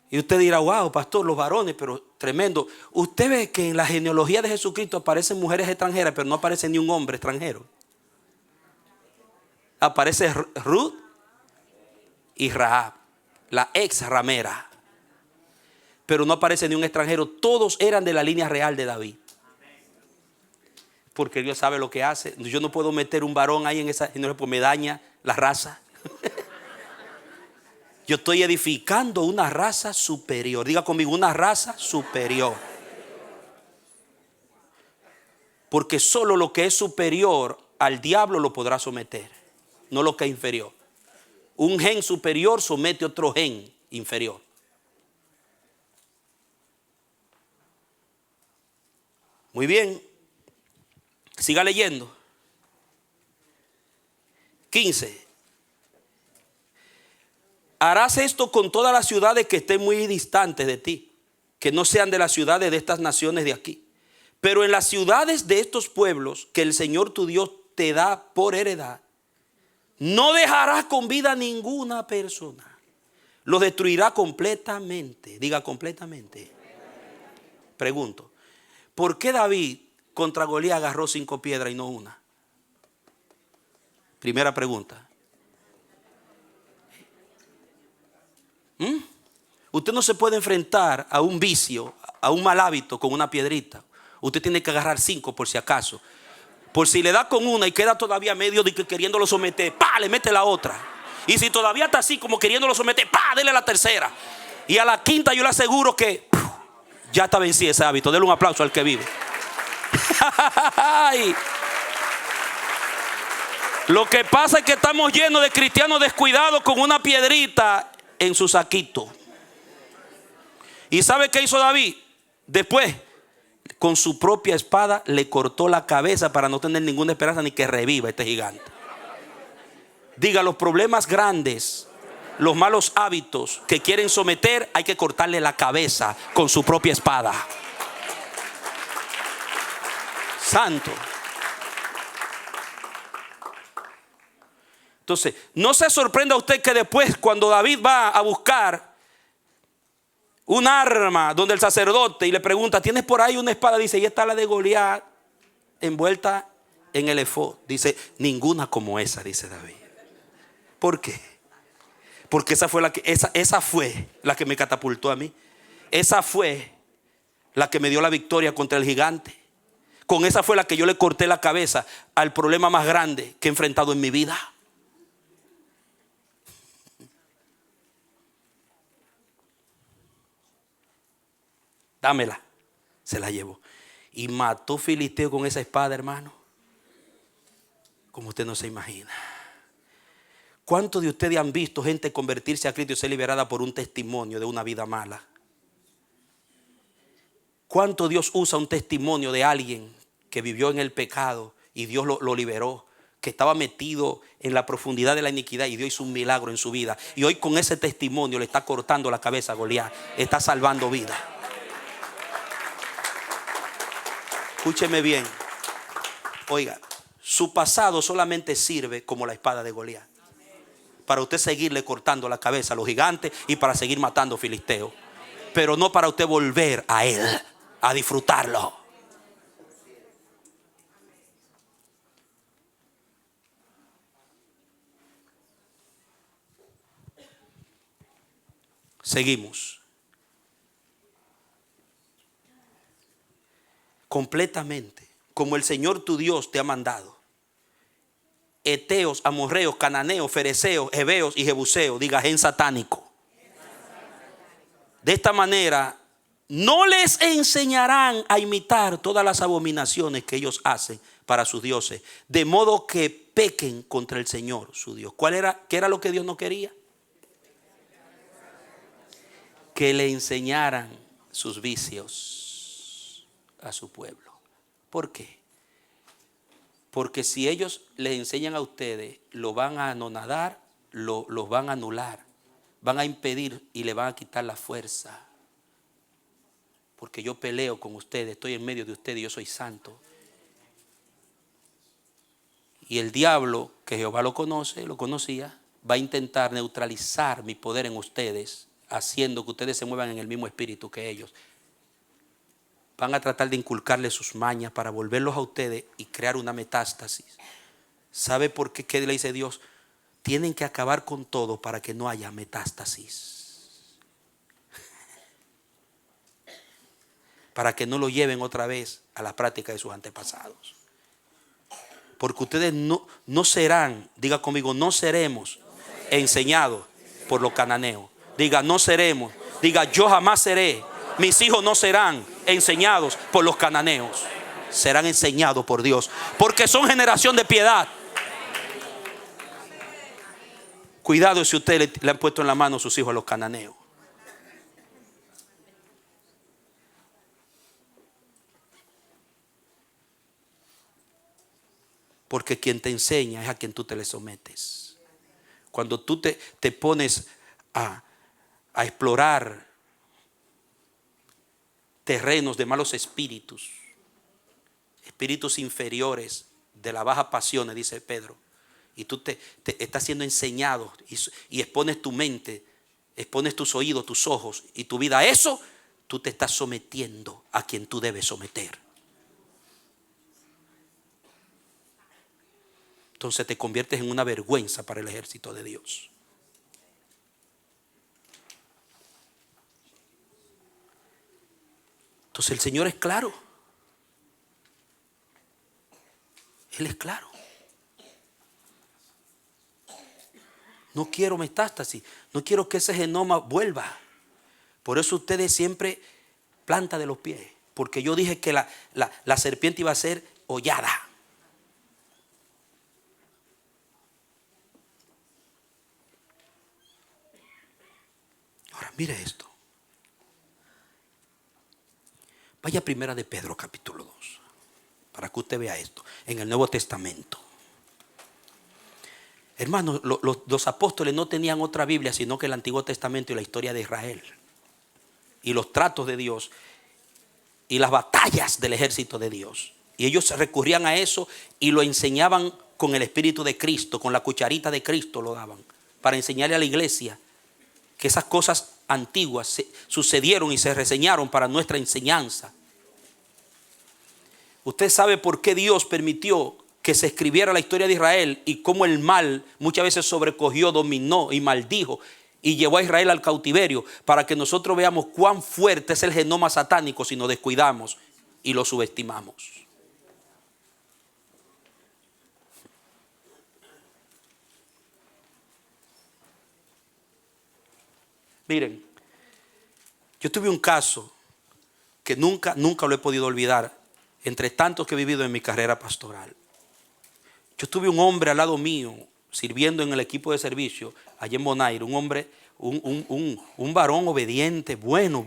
Y usted dirá, wow, pastor, los varones, pero tremendo. Usted ve que en la genealogía de Jesucristo aparecen mujeres extranjeras, pero no aparece ni un hombre extranjero. Aparece Ruth y Rahab, la ex ramera. Pero no aparece ni un extranjero. Todos eran de la línea real de David. Porque Dios sabe lo que hace. Yo no puedo meter un varón ahí en esa, pues me daña la raza. Yo estoy edificando una raza superior. Diga conmigo, una raza superior. Porque solo lo que es superior al diablo lo podrá someter, no lo que es inferior. Un gen superior somete a otro gen inferior. Muy bien. Siga leyendo. 15. Harás esto con todas las ciudades que estén muy distantes de ti, que no sean de las ciudades de estas naciones de aquí. Pero en las ciudades de estos pueblos que el Señor tu Dios te da por heredad, no dejarás con vida ninguna persona. Los destruirá completamente. Diga completamente. Pregunto, ¿por qué David contra Goliat agarró 5 piedras y no una? Primera pregunta. Usted no se puede enfrentar a un vicio, a un mal hábito con una piedrita. Usted tiene que agarrar 5 por si acaso. Por si le da con una y queda todavía medio de que queriéndolo someter, ¡pa! Le mete la otra. Y si todavía está así como queriéndolo someter, ¡pa! Dele la tercera. Y a la quinta yo le aseguro que ya está vencido ese hábito. Dele un aplauso al que vive. Lo que pasa es que estamos llenos de cristianos descuidados con una piedrita en su saquito. ¿Y sabe qué hizo David? Después, con su propia espada le cortó la cabeza para no tener ninguna esperanza ni que reviva este gigante. Diga, los problemas grandes, los malos hábitos que quieren someter, hay que cortarle la cabeza con su propia espada. Santo. Entonces, no se sorprenda usted que después, cuando David va a buscar un arma donde el sacerdote y le pregunta, ¿tienes por ahí una espada? Dice, y está la de Goliat envuelta en el efod. Dice, ninguna como esa, dice David. ¿Por qué? Porque esa fue la que me catapultó a mí. Esa fue la que me dio la victoria contra el gigante. Con esa fue la que yo le corté la cabeza al problema más grande que he enfrentado en mi vida. Dámela. Se la llevó. Y mató Filisteo con esa espada, hermano. Como usted no se imagina. ¿Cuántos de ustedes han visto gente convertirse a Cristo y ser liberada por un testimonio de una vida mala? ¿Cuánto Dios usa un testimonio de alguien que vivió en el pecado y Dios lo liberó? Que estaba metido en la profundidad de la iniquidad y Dios hizo un milagro en su vida. Y hoy con ese testimonio le está cortando la cabeza a Goliat. Está salvando vida. Escúcheme bien. Oiga, su pasado solamente sirve como la espada de Goliat. Para usted seguirle cortando la cabeza a los gigantes y para seguir matando filisteos. Pero no para usted volver a él, a disfrutarlo. Seguimos. Completamente, como el Señor tu Dios te ha mandado. Eteos, amorreos, cananeos, fereceos, heveos y jebuseos, diga gen satánico. De esta manera no les enseñarán a imitar todas las abominaciones que ellos hacen para sus dioses, de modo que pequen contra el Señor su Dios. ¿Qué era lo que Dios no quería? Que le enseñaran sus vicios a su pueblo. ¿Por qué? Porque si ellos les enseñan a ustedes, lo van a anonadar, los van a anular, van a impedir y le van a quitar la fuerza. Porque yo peleo con ustedes, estoy en medio de ustedes y yo soy santo. Y el diablo, que Jehová lo conocía, va a intentar neutralizar mi poder en ustedes, haciendo que ustedes se muevan en el mismo espíritu que ellos. Van a tratar de inculcarles sus mañas para volverlos a ustedes y crear una metástasis. ¿Sabe por qué? ¿Qué le dice Dios? Tienen que acabar con todo para que no haya metástasis. Para que no lo lleven otra vez a la práctica de sus antepasados. Porque ustedes no serán, diga conmigo, no seremos enseñados por los cananeos. Diga, no seremos. Diga, yo jamás seré. Mis hijos no serán enseñados por los cananeos. Serán enseñados por Dios. Porque son generación de piedad. Cuidado si ustedes le han puesto en la mano a sus hijos a los cananeos. Porque quien te enseña es a quien tú te le sometes. Cuando tú te pones a explorar terrenos de malos espíritus, espíritus inferiores de las bajas pasiones, dice Pedro, y tú te estás siendo enseñado y expones tu mente, expones tus oídos, tus ojos y tu vida a eso, tú te estás sometiendo a quien tú debes someter. Entonces te conviertes en una vergüenza para el ejército de Dios. Entonces el Señor es claro. Él es claro. No quiero metástasis. No quiero que ese genoma vuelva. Por eso ustedes siempre planta de los pies. Porque yo dije que la serpiente iba a ser hollada. Ahora mire esto. Vaya a Primera de Pedro capítulo 2. Para que usted vea esto. En el Nuevo Testamento. Hermanos, los apóstoles no tenían otra Biblia sino que el Antiguo Testamento y la historia de Israel. Y los tratos de Dios. Y las batallas del ejército de Dios. Y ellos recurrían a eso y lo enseñaban con el Espíritu de Cristo. Con la cucharita de Cristo lo daban. Para enseñarle a la iglesia que esas cosas antiguas sucedieron y se reseñaron para nuestra enseñanza. Usted sabe por qué Dios permitió que se escribiera la historia de Israel y cómo el mal muchas veces sobrecogió, dominó y maldijo y llevó a Israel al cautiverio, para que nosotros veamos cuán fuerte es el genoma satánico si nos descuidamos y lo subestimamos. Miren, yo tuve un caso que nunca lo he podido olvidar, entre tantos que he vivido en mi carrera pastoral. Yo tuve un hombre al lado mío, sirviendo en el equipo de servicio, allá en Bonaire, un hombre, un varón obediente, bueno,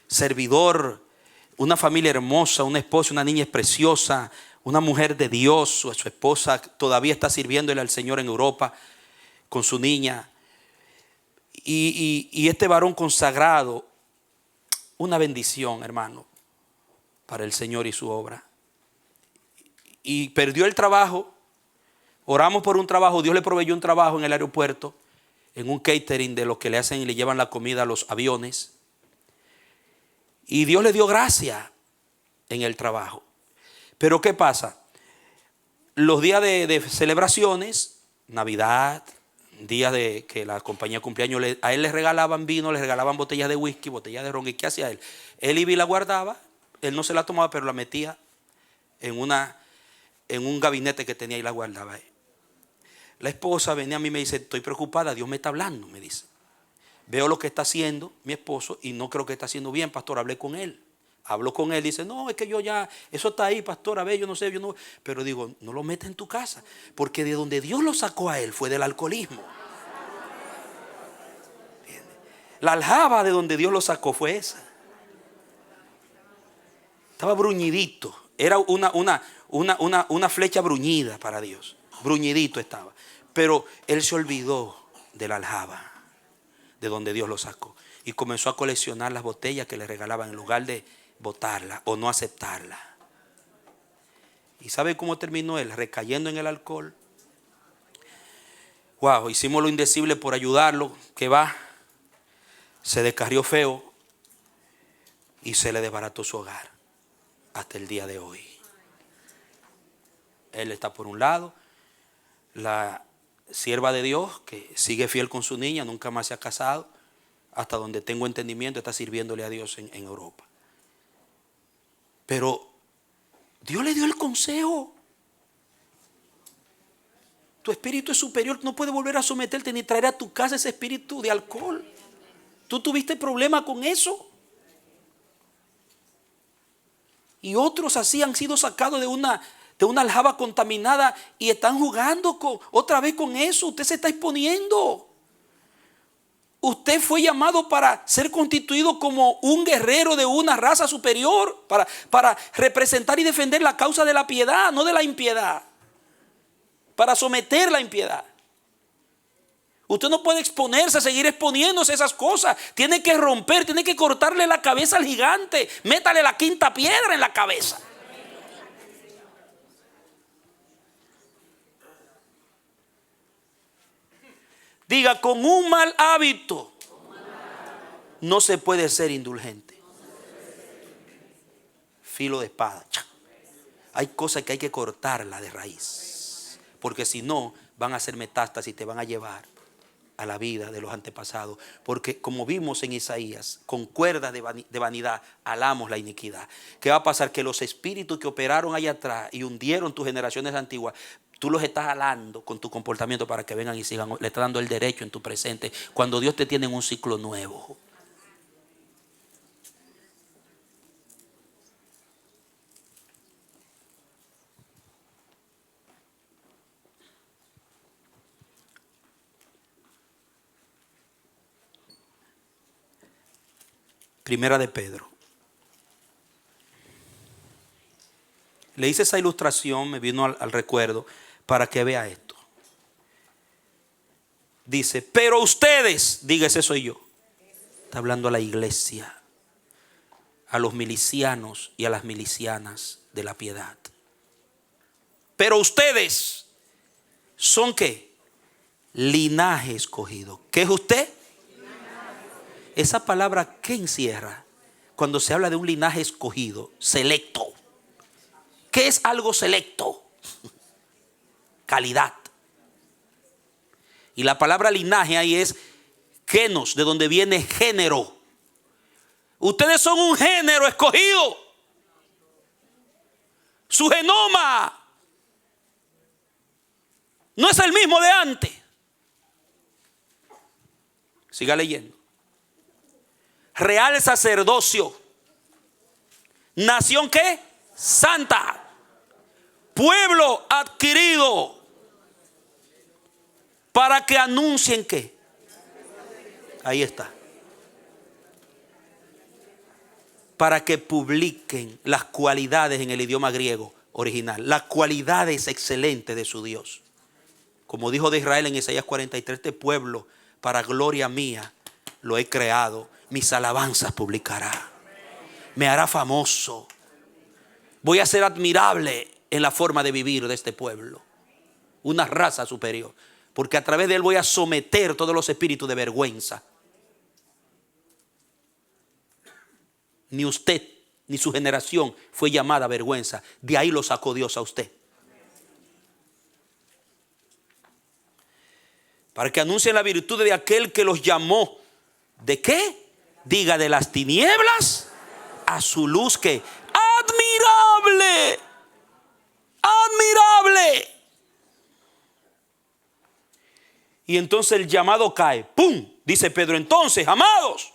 servidor, una familia hermosa, una esposa, una niña preciosa, una mujer de Dios, su esposa todavía está sirviéndole al Señor en Europa con su niña. Y este varón consagrado, una bendición, hermano, para el Señor y su obra. Y perdió el trabajo. Oramos por un trabajo. Dios le proveyó un trabajo en el aeropuerto, en un catering de los que le hacen y le llevan la comida a los aviones. Y Dios le dio gracia en el trabajo. Pero ¿qué pasa? Los días de celebraciones, Navidad, días de que la compañía de cumpleaños, a él le regalaban vino, le regalaban botellas de whisky, botellas de ron. ¿Y qué hacía él? Él iba y la guardaba. Él no se la tomaba, pero la metía en un gabinete que tenía y la guardaba ahí. La esposa venía a mí y me dice, estoy preocupada, Dios me está hablando, me dice. Veo lo que está haciendo mi esposo y no creo que está haciendo bien, pastor. Hablé con él. Habló con él, dice, no, es que yo ya, eso está ahí, pastor, a ver, yo no sé, yo no. Pero digo, no lo metas en tu casa, porque de donde Dios lo sacó a él fue del alcoholismo. ¿Entiendes? La aljaba de donde Dios lo sacó fue esa. Estaba bruñidito. Era una flecha bruñida para Dios. Bruñidito estaba. Pero él se olvidó de la aljaba, de donde Dios lo sacó. Y comenzó a coleccionar las botellas que le regalaban en lugar de botarla o no aceptarla. ¿Y sabe cómo terminó él? Recayendo en el alcohol. Wow, hicimos lo indecible por ayudarlo. Que va, se descarrió feo y se le desbarató su hogar hasta el día de hoy. Él está por un lado. La sierva de Dios que sigue fiel con su niña, nunca más se ha casado, hasta donde tengo entendimiento está sirviéndole a Dios en Europa. Pero Dios le dio el consejo. Tu espíritu es superior, no puede volver a someterte ni traer a tu casa ese espíritu de alcohol. ¿Tú tuviste problema con eso? Y otros así han sido sacados de una aljaba contaminada y están jugando otra vez con eso. Usted se está exponiendo. Usted fue llamado para ser constituido como un guerrero de una raza superior, para representar y defender la causa de la piedad, no de la impiedad, para someter la impiedad. Usted no puede exponerse, seguir exponiéndose a esas cosas. Tiene que romper, tiene que cortarle la cabeza al gigante. Métale la quinta piedra en la cabeza. Diga, con un mal hábito no se puede ser indulgente. Filo de espada. Hay cosas que hay que cortarla de raíz, porque si no van a hacer metástasis y te van a llevar a la vida de los antepasados. Porque como vimos en Isaías, con cuerdas de vanidad alamos la iniquidad. ¿Qué va a pasar? Que los espíritus que operaron allá atrás y hundieron tus generaciones antiguas, tú los estás jalando con tu comportamiento para que vengan y sigan. Le estás dando el derecho en tu presente, cuando Dios te tiene en un ciclo nuevo. Primera de Pedro. Le hice esa ilustración, me vino al recuerdo para que vea esto. Dice, pero ustedes, diga, ese soy yo. Está hablando a la iglesia, a los milicianos y a las milicianas de la piedad. Pero ustedes son ¿qué? Linaje escogido. ¿Qué es usted? Esa palabra, ¿qué encierra? Cuando se habla de un linaje escogido, selecto. ¿Qué es algo selecto? Calidad. Y la palabra linaje ahí es genos, de donde viene género. Ustedes son un género escogido. Su genoma no es el mismo de antes. Siga leyendo. Real sacerdocio. Nación ¿qué? Santa. Pueblo adquirido. Para que anuncien ¿qué? Ahí está. Para que publiquen las cualidades en el idioma griego original. Las cualidades excelentes de su Dios. Como dijo de Israel en Isaías 43, este pueblo para gloria mía lo he creado. Mis alabanzas publicará. Me hará famoso. Voy a ser admirable en la forma de vivir de este pueblo. Una raza superior. Porque a través de él voy a someter todos los espíritus de vergüenza. Ni usted, ni su generación fue llamada a vergüenza. De ahí lo sacó Dios a usted. Para que anuncien la virtud de aquel que los llamó. ¿De qué? Diga, de las tinieblas a su luz que admirable. Admirable. Y entonces el llamado cae. ¡Pum! Dice Pedro, entonces, amados,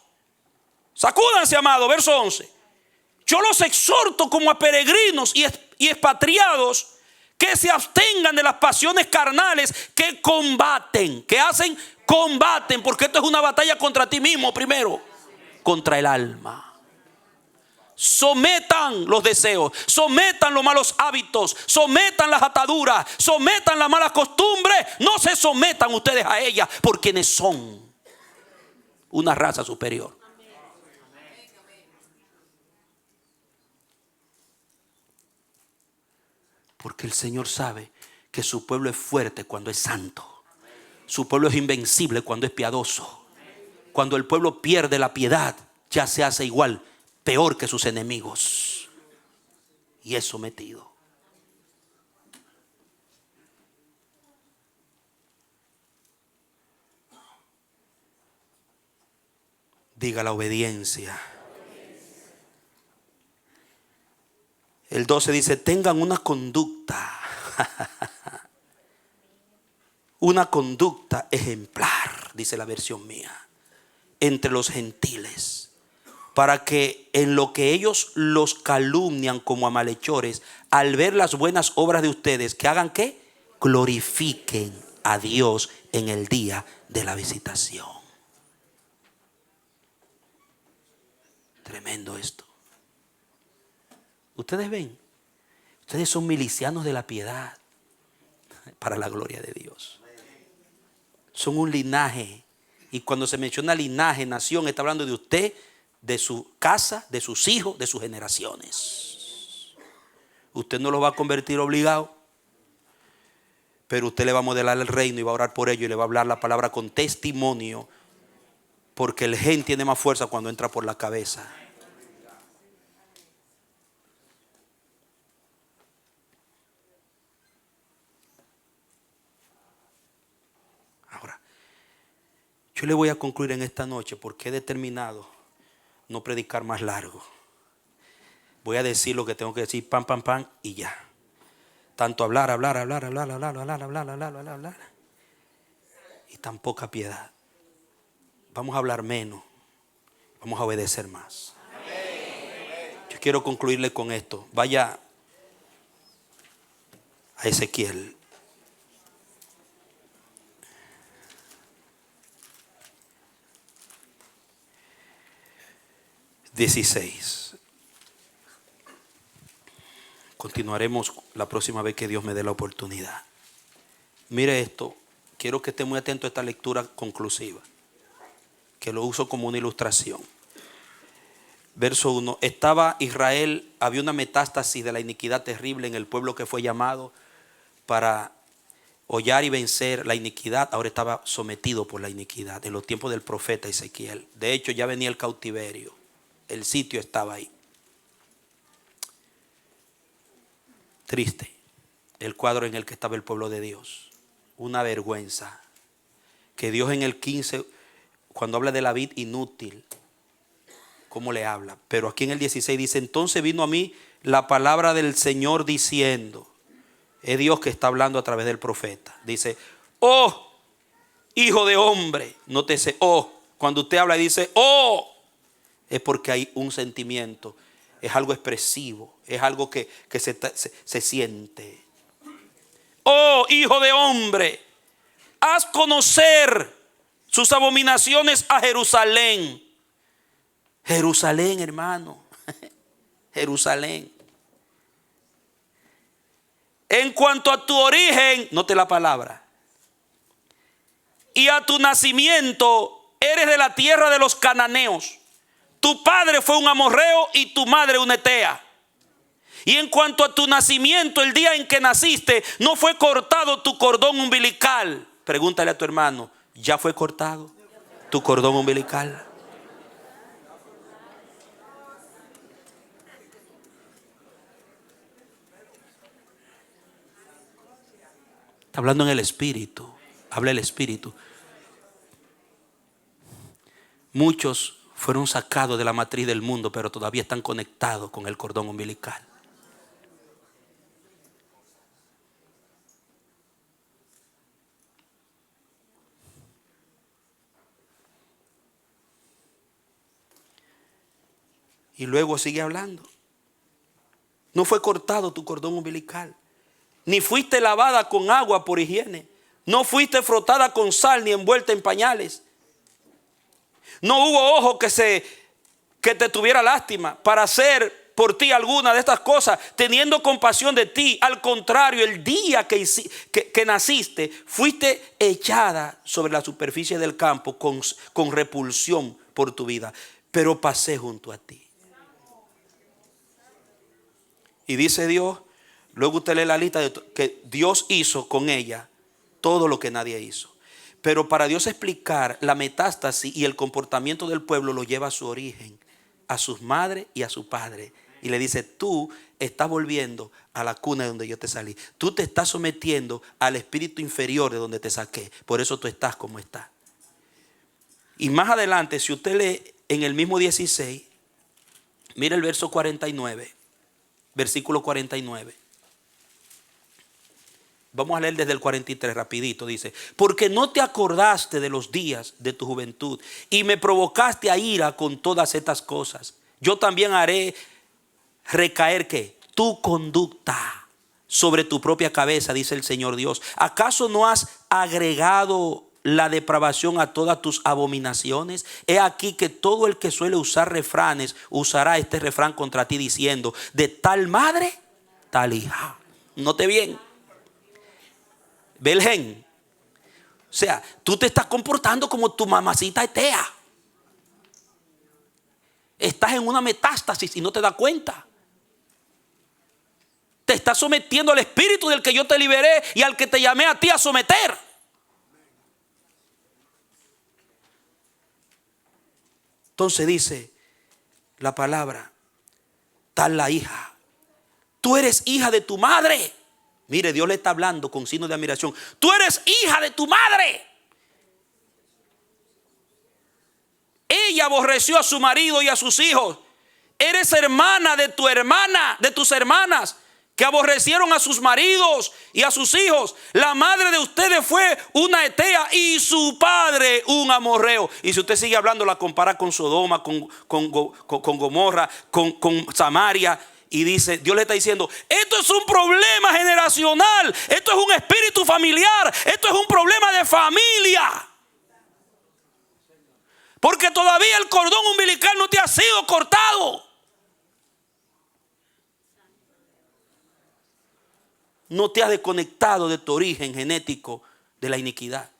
sacúdanse, amados, verso 11. Yo los exhorto como a peregrinos y expatriados que se abstengan de las pasiones carnales que combaten. ¿Qué hacen? Combaten, porque esto es una batalla contra ti mismo primero. Contra el alma. Sometan los deseos, sometan los malos hábitos, sometan las ataduras, sometan las malas costumbres. No se sometan ustedes a ellas por quienes son una raza superior. Porque el Señor sabe que su pueblo es fuerte cuando es santo. Su pueblo es invencible cuando es piadoso. Cuando el pueblo pierde la piedad, ya se hace igual, peor que sus enemigos. Y es sometido. Diga la obediencia. El 12 dice, tengan una conducta. Una conducta ejemplar, dice la versión mía, entre los gentiles, para que en lo que ellos los calumnian como a malhechores, al ver las buenas obras de ustedes, que hagan ¿qué? Glorifiquen a Dios en el día de la visitación. Tremendo esto. Ustedes ven, ustedes son milicianos de la piedad para la gloria de Dios. Son un linaje. Y cuando se menciona linaje, nación, está hablando de usted, de su casa, de sus hijos, de sus generaciones. Usted no los va a convertir obligado, pero usted le va a modelar el reino y va a orar por ellos y le va a hablar la palabra con testimonio, porque el gen tiene más fuerza cuando entra por la cabeza. Ahora, yo le voy a concluir en esta noche porque he determinado no predicar más largo. Voy a decir lo que tengo que decir, pam, pam, pam, y ya. Tanto hablar. Y tan poca piedad. Vamos a hablar menos. Vamos a obedecer más. Yo quiero concluirle con esto. Vaya a Ezequiel. XVI. Continuaremos la próxima vez que Dios me dé la oportunidad. Mire esto. Quiero que esté muy atento a esta lectura conclusiva, que lo uso como una ilustración. Verso 1. Estaba Israel, había una metástasis de la iniquidad terrible en el pueblo que fue llamado para hollar y vencer la iniquidad. Ahora estaba sometido por la iniquidad en los tiempos del profeta Ezequiel. De hecho, ya venía el cautiverio. El sitio estaba ahí. Triste el cuadro en el que estaba el pueblo de Dios. Una vergüenza. Que Dios en el 15, cuando habla de la vid inútil, ¿cómo le habla? Pero aquí en el 16 dice, entonces vino a mí la palabra del Señor diciendo, es Dios que está hablando a través del profeta. Dice, oh, hijo de hombre. Nótese, oh, cuando usted habla y dice, oh, es porque hay un sentimiento, es algo expresivo, es algo que se siente. Oh, hijo de hombre, haz conocer sus abominaciones a Jerusalén. Jerusalén, hermano. Jerusalén. En cuanto a tu origen, note la palabra, y a tu nacimiento, eres de la tierra de los cananeos. Tu padre fue un amorreo y tu madre una hetea. Y en cuanto a tu nacimiento, el día en que naciste, no fue cortado tu cordón umbilical. Pregúntale a tu hermano, ¿ya fue cortado tu cordón umbilical? Está hablando en el espíritu. Habla el espíritu. Muchos fueron sacados de la matriz del mundo, pero todavía están conectados con el cordón umbilical. Y luego sigue hablando. No fue cortado tu cordón umbilical, ni fuiste lavada con agua por higiene, no fuiste frotada con sal ni envuelta en pañales. No hubo ojo que te tuviera lástima para hacer por ti alguna de estas cosas, teniendo compasión de ti. Al contrario, el día que naciste, fuiste echada sobre la superficie del campo con repulsión por tu vida, pero pasé junto a ti. Y dice Dios, luego usted lee la lista de que Dios hizo con ella todo lo que nadie hizo. Pero para Dios explicar la metástasis y el comportamiento del pueblo, lo lleva a su origen, a sus madres y a su padre. Y le dice, tú estás volviendo a la cuna de donde yo te salí. Tú te estás sometiendo al espíritu inferior de donde te saqué. Por eso tú estás como estás. Y más adelante, si usted lee en el mismo 16, mira el verso 49, versículo 49. Vamos a leer desde el 43 rapidito. Dice: porque no te acordaste de los días de tu juventud y me provocaste a ira con todas estas cosas. Yo también haré recaer ¿qué? Tu conducta sobre tu propia cabeza, dice el Señor Dios. ¿Acaso no has agregado la depravación a todas tus abominaciones? He aquí que todo el que suele usar refranes usará este refrán contra ti diciendo: de tal madre, tal hija. Note bien. Belgen. O sea, tú te estás comportando como tu mamacita Etea. Estás en una metástasis y no te das cuenta. Te estás sometiendo al espíritu del que yo te liberé y al que te llamé a ti a someter. Entonces dice la palabra: tal la hija. Tú eres hija de tu madre. Mire, Dios le está hablando con signo de admiración. Tú eres hija de tu madre. Ella aborreció a su marido y a sus hijos. Eres hermana de tu hermana, de tus hermanas, que aborrecieron a sus maridos y a sus hijos. La madre de ustedes fue una Etea y su padre un amorreo. Y si usted sigue hablando, la compara con Sodoma, con Gomorra, con Samaria. Y dice, Dios le está diciendo: esto es un problema generacional, esto es un espíritu familiar, esto es un problema de familia. Porque todavía el cordón umbilical no te ha sido cortado. No te has desconectado de tu origen genético de la iniquidad.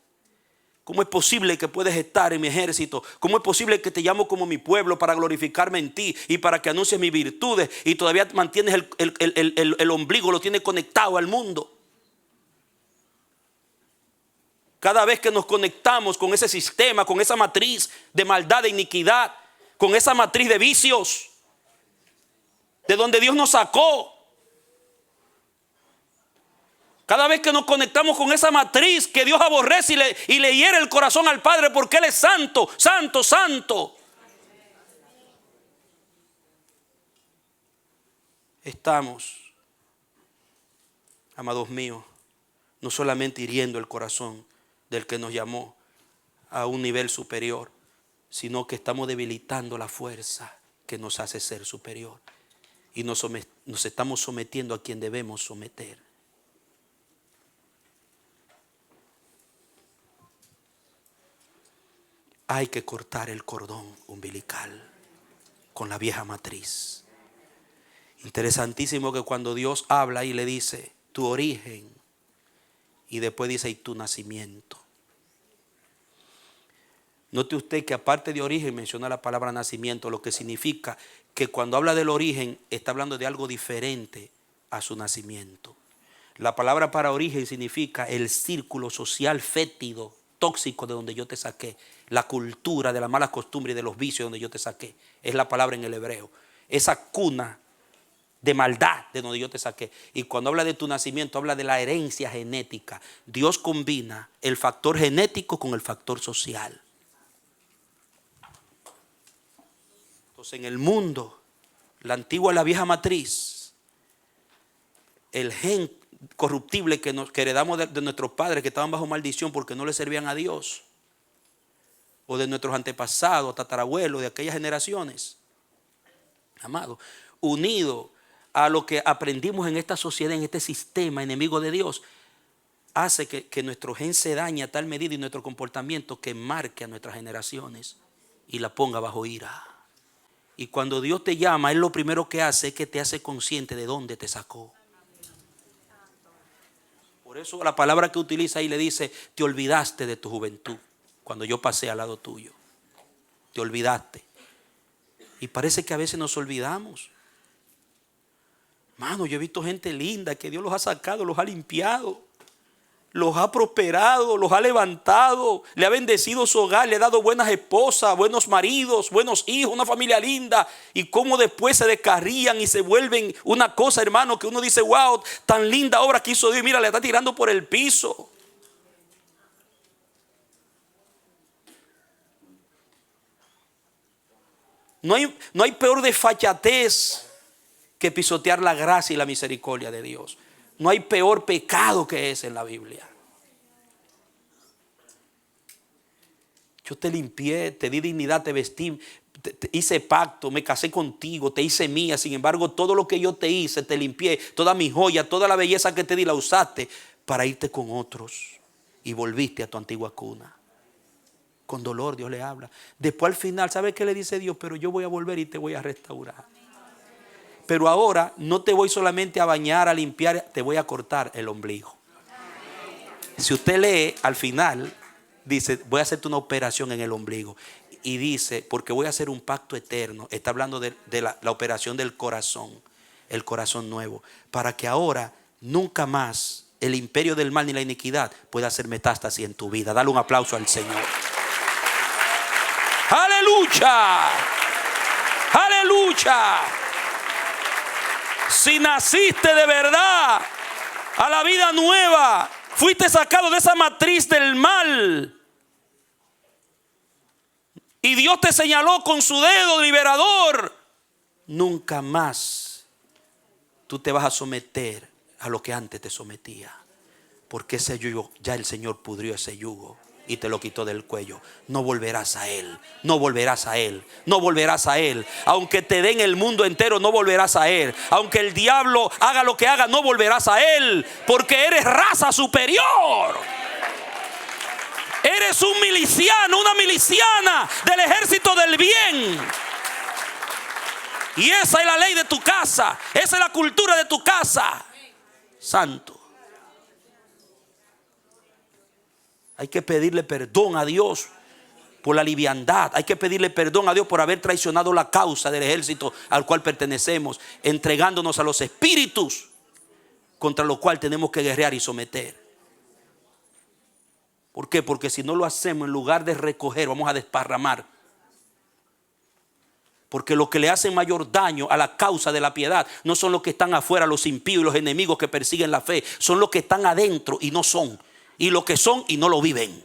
¿Cómo es posible que puedes estar en mi ejército? ¿Cómo es posible que te llamo como mi pueblo para glorificarme en ti y para que anuncies mis virtudes y todavía mantienes el ombligo, lo tienes conectado al mundo? Cada vez que nos conectamos con ese sistema, con esa matriz de maldad, de iniquidad, con esa matriz de vicios, de donde Dios nos sacó. Cada vez que nos conectamos con esa matriz que Dios aborrece y le hiere el corazón al Padre, porque Él es santo, santo, santo. Estamos, amados míos, no solamente hiriendo el corazón del que nos llamó a un nivel superior, sino que estamos debilitando la fuerza que nos hace ser superior. Y nos estamos sometiendo a quien debemos someter. Hay que cortar el cordón umbilical con la vieja matriz. Interesantísimo que cuando Dios habla y le dice tu origen, y después dice y tu nacimiento. Note usted que aparte de origen menciona la palabra nacimiento, lo que significa que cuando habla del origen está hablando de algo diferente a su nacimiento. La palabra para origen significa el círculo social fétido, tóxico, de donde yo te saqué. La cultura de las malas costumbres y de los vicios de donde yo te saqué. Es la palabra en el hebreo. Esa cuna de maldad de donde yo te saqué. Y cuando habla de tu nacimiento, habla de la herencia genética. Dios combina el factor genético con el factor social. Entonces en el mundo, la antigua, la vieja matriz, el gen corruptible que heredamos de nuestros padres que estaban bajo maldición porque no le servían a Dios, o de nuestros antepasados, tatarabuelos, de aquellas generaciones, amado, unido a lo que aprendimos en esta sociedad, en este sistema enemigo de Dios, hace que nuestro gen se dañe a tal medida y nuestro comportamiento que marque a nuestras generaciones y la ponga bajo ira. Y cuando Dios te llama, Él lo primero que hace es que te hace consciente de dónde te sacó. Por eso la palabra que utiliza ahí le dice: te olvidaste de tu juventud cuando yo pasé al lado tuyo. Te olvidaste. Y parece que a veces nos olvidamos. Mano, yo he visto gente linda que Dios los ha sacado, los ha limpiado, los ha prosperado, los ha levantado, le ha bendecido su hogar, le ha dado buenas esposas, buenos maridos, buenos hijos, una familia linda. Y cómo después se descarrían y se vuelven una cosa, hermano, que uno dice: wow, tan linda obra que hizo Dios. Mira, le está tirando por el piso. No hay peor desfachatez que pisotear la gracia y la misericordia de Dios. No hay peor pecado que ese en la Biblia. Yo te limpié, te di dignidad, te vestí, te hice pacto, me casé contigo, te hice mía. Sin embargo, todo lo que yo te hice, te limpié, toda mi joya, toda la belleza que te di, la usaste para irte con otros. Y volviste a tu antigua cuna. Con dolor Dios le habla. Después al final, ¿sabe qué le dice Dios? Pero yo voy a volver y te voy a restaurar. Pero ahora no te voy solamente a bañar, a limpiar, te voy a cortar el ombligo. Si usted lee al final, dice, voy a hacerte una operación en el ombligo. Y dice, porque voy a hacer un pacto eterno. Está hablando de la operación del corazón, el corazón nuevo. Para que ahora nunca más el imperio del mal ni la iniquidad pueda hacer metástasis en tu vida. Dale un aplauso al Señor. ¡Aleluya! ¡Aleluya! Si naciste de verdad a la vida nueva, fuiste sacado de esa matriz del mal y Dios te señaló con su dedo liberador, nunca más tú te vas a someter a lo que antes te sometía, porque ese yugo, ya el Señor pudrió ese yugo y te lo quitó del cuello. No volverás a él, no volverás a él, no volverás a él. Aunque te den el mundo entero, no volverás a él. Aunque el diablo haga lo que haga, no volverás a él, porque eres raza superior. Eres un miliciano, una miliciana del ejército del bien. Y esa es la ley de tu casa, esa es la cultura de tu casa. Santo. Hay que pedirle perdón a Dios por la liviandad. Hay que pedirle perdón a Dios por haber traicionado la causa del ejército al cual pertenecemos, entregándonos a los espíritus contra los cuales tenemos que guerrear y someter. ¿Por qué? Porque si no lo hacemos, en lugar de recoger, vamos a desparramar. Porque los que le hacen mayor daño a la causa de la piedad no son los que están afuera, los impíos y los enemigos que persiguen la fe. Son los que están adentro y no son. Y los que son y no lo viven.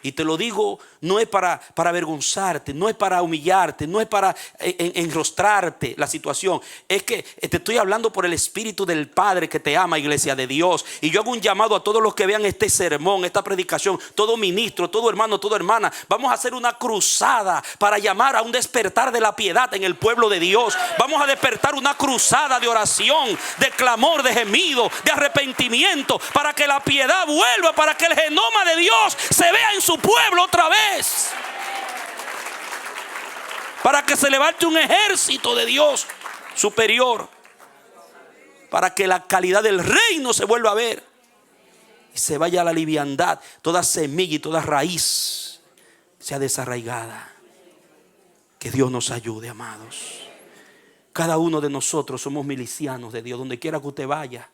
Y te lo digo, no es para avergonzarte, no es para humillarte, no es para enrostrarte la situación. Es que te estoy hablando por el Espíritu del Padre que te ama, iglesia de Dios. Y yo hago un llamado a todos los que vean este sermón, esta predicación, todo ministro, todo hermano, toda hermana. Vamos a hacer una cruzada para llamar a un despertar de la piedad en el pueblo de Dios. Vamos a despertar una cruzada de oración, de clamor, de gemido, de arrepentimiento, para que la piedad vuelva, para que el genoma de Dios se vea en su pueblo otra vez, para que se levante un ejército de Dios superior, para que la calidad del reino se vuelva a ver y se vaya a la liviandad, toda semilla y toda raíz sea desarraigada. Que Dios nos ayude, amados. Cada uno de nosotros somos milicianos de Dios. Donde quiera que usted vaya,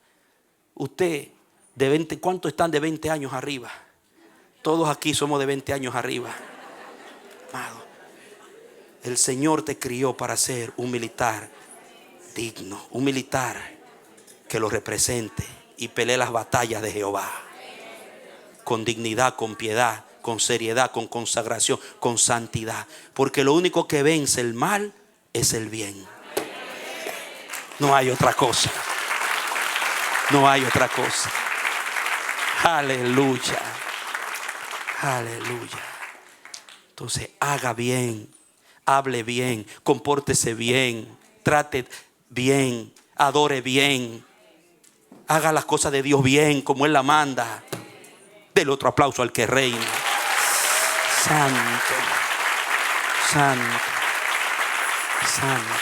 usted de 20, ¿cuántos están de 20 años arriba? Todos aquí somos de 20 años arriba. Amado, el Señor te crió para ser un militar digno, un militar que lo represente y pelee las batallas de Jehová con dignidad, con piedad, con seriedad, con consagración, con santidad. Porque lo único que vence el mal es el bien. No hay otra cosa. No hay otra cosa. Aleluya. Aleluya. Entonces haga bien, hable bien, compórtese bien, trate bien, adore bien, haga las cosas de Dios bien como Él la manda. Dele otro aplauso al que reina. Santo, santo, santo,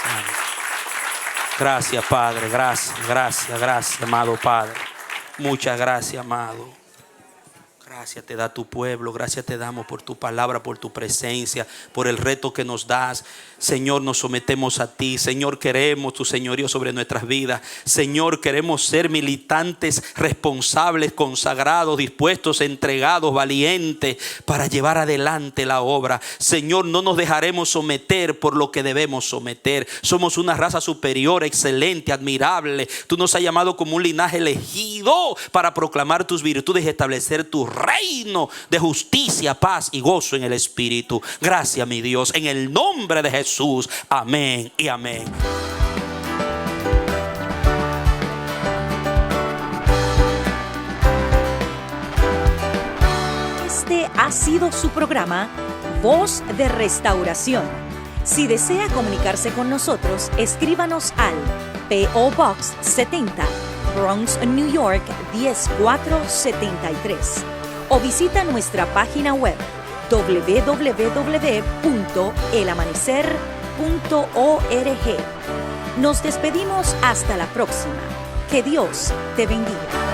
santo. Gracias, Padre, gracias, amado Padre. Muchas gracias, amado. Gracias. Gracias te da tu pueblo, gracias te damos por tu palabra, por tu presencia, por el reto que nos das. Señor, nos sometemos a ti. Señor, queremos tu señorío sobre nuestras vidas. Señor, queremos ser militantes responsables, consagrados, dispuestos, entregados, valientes para llevar adelante la obra. Señor, no nos dejaremos someter por lo que debemos someter. Somos una raza superior, excelente, admirable. Tú nos has llamado como un linaje elegido para proclamar tus virtudes y establecer tu reino de justicia, paz y gozo en el Espíritu. Gracias, mi Dios, en el nombre de Jesús. Amén y amén. Este ha sido su programa Voz de Restauración. Si desea comunicarse con nosotros, escríbanos al P.O. Box 70, Bronx, New York 10473, o visita nuestra página web www.elamanecer.org. Nos despedimos hasta la próxima. Que Dios te bendiga.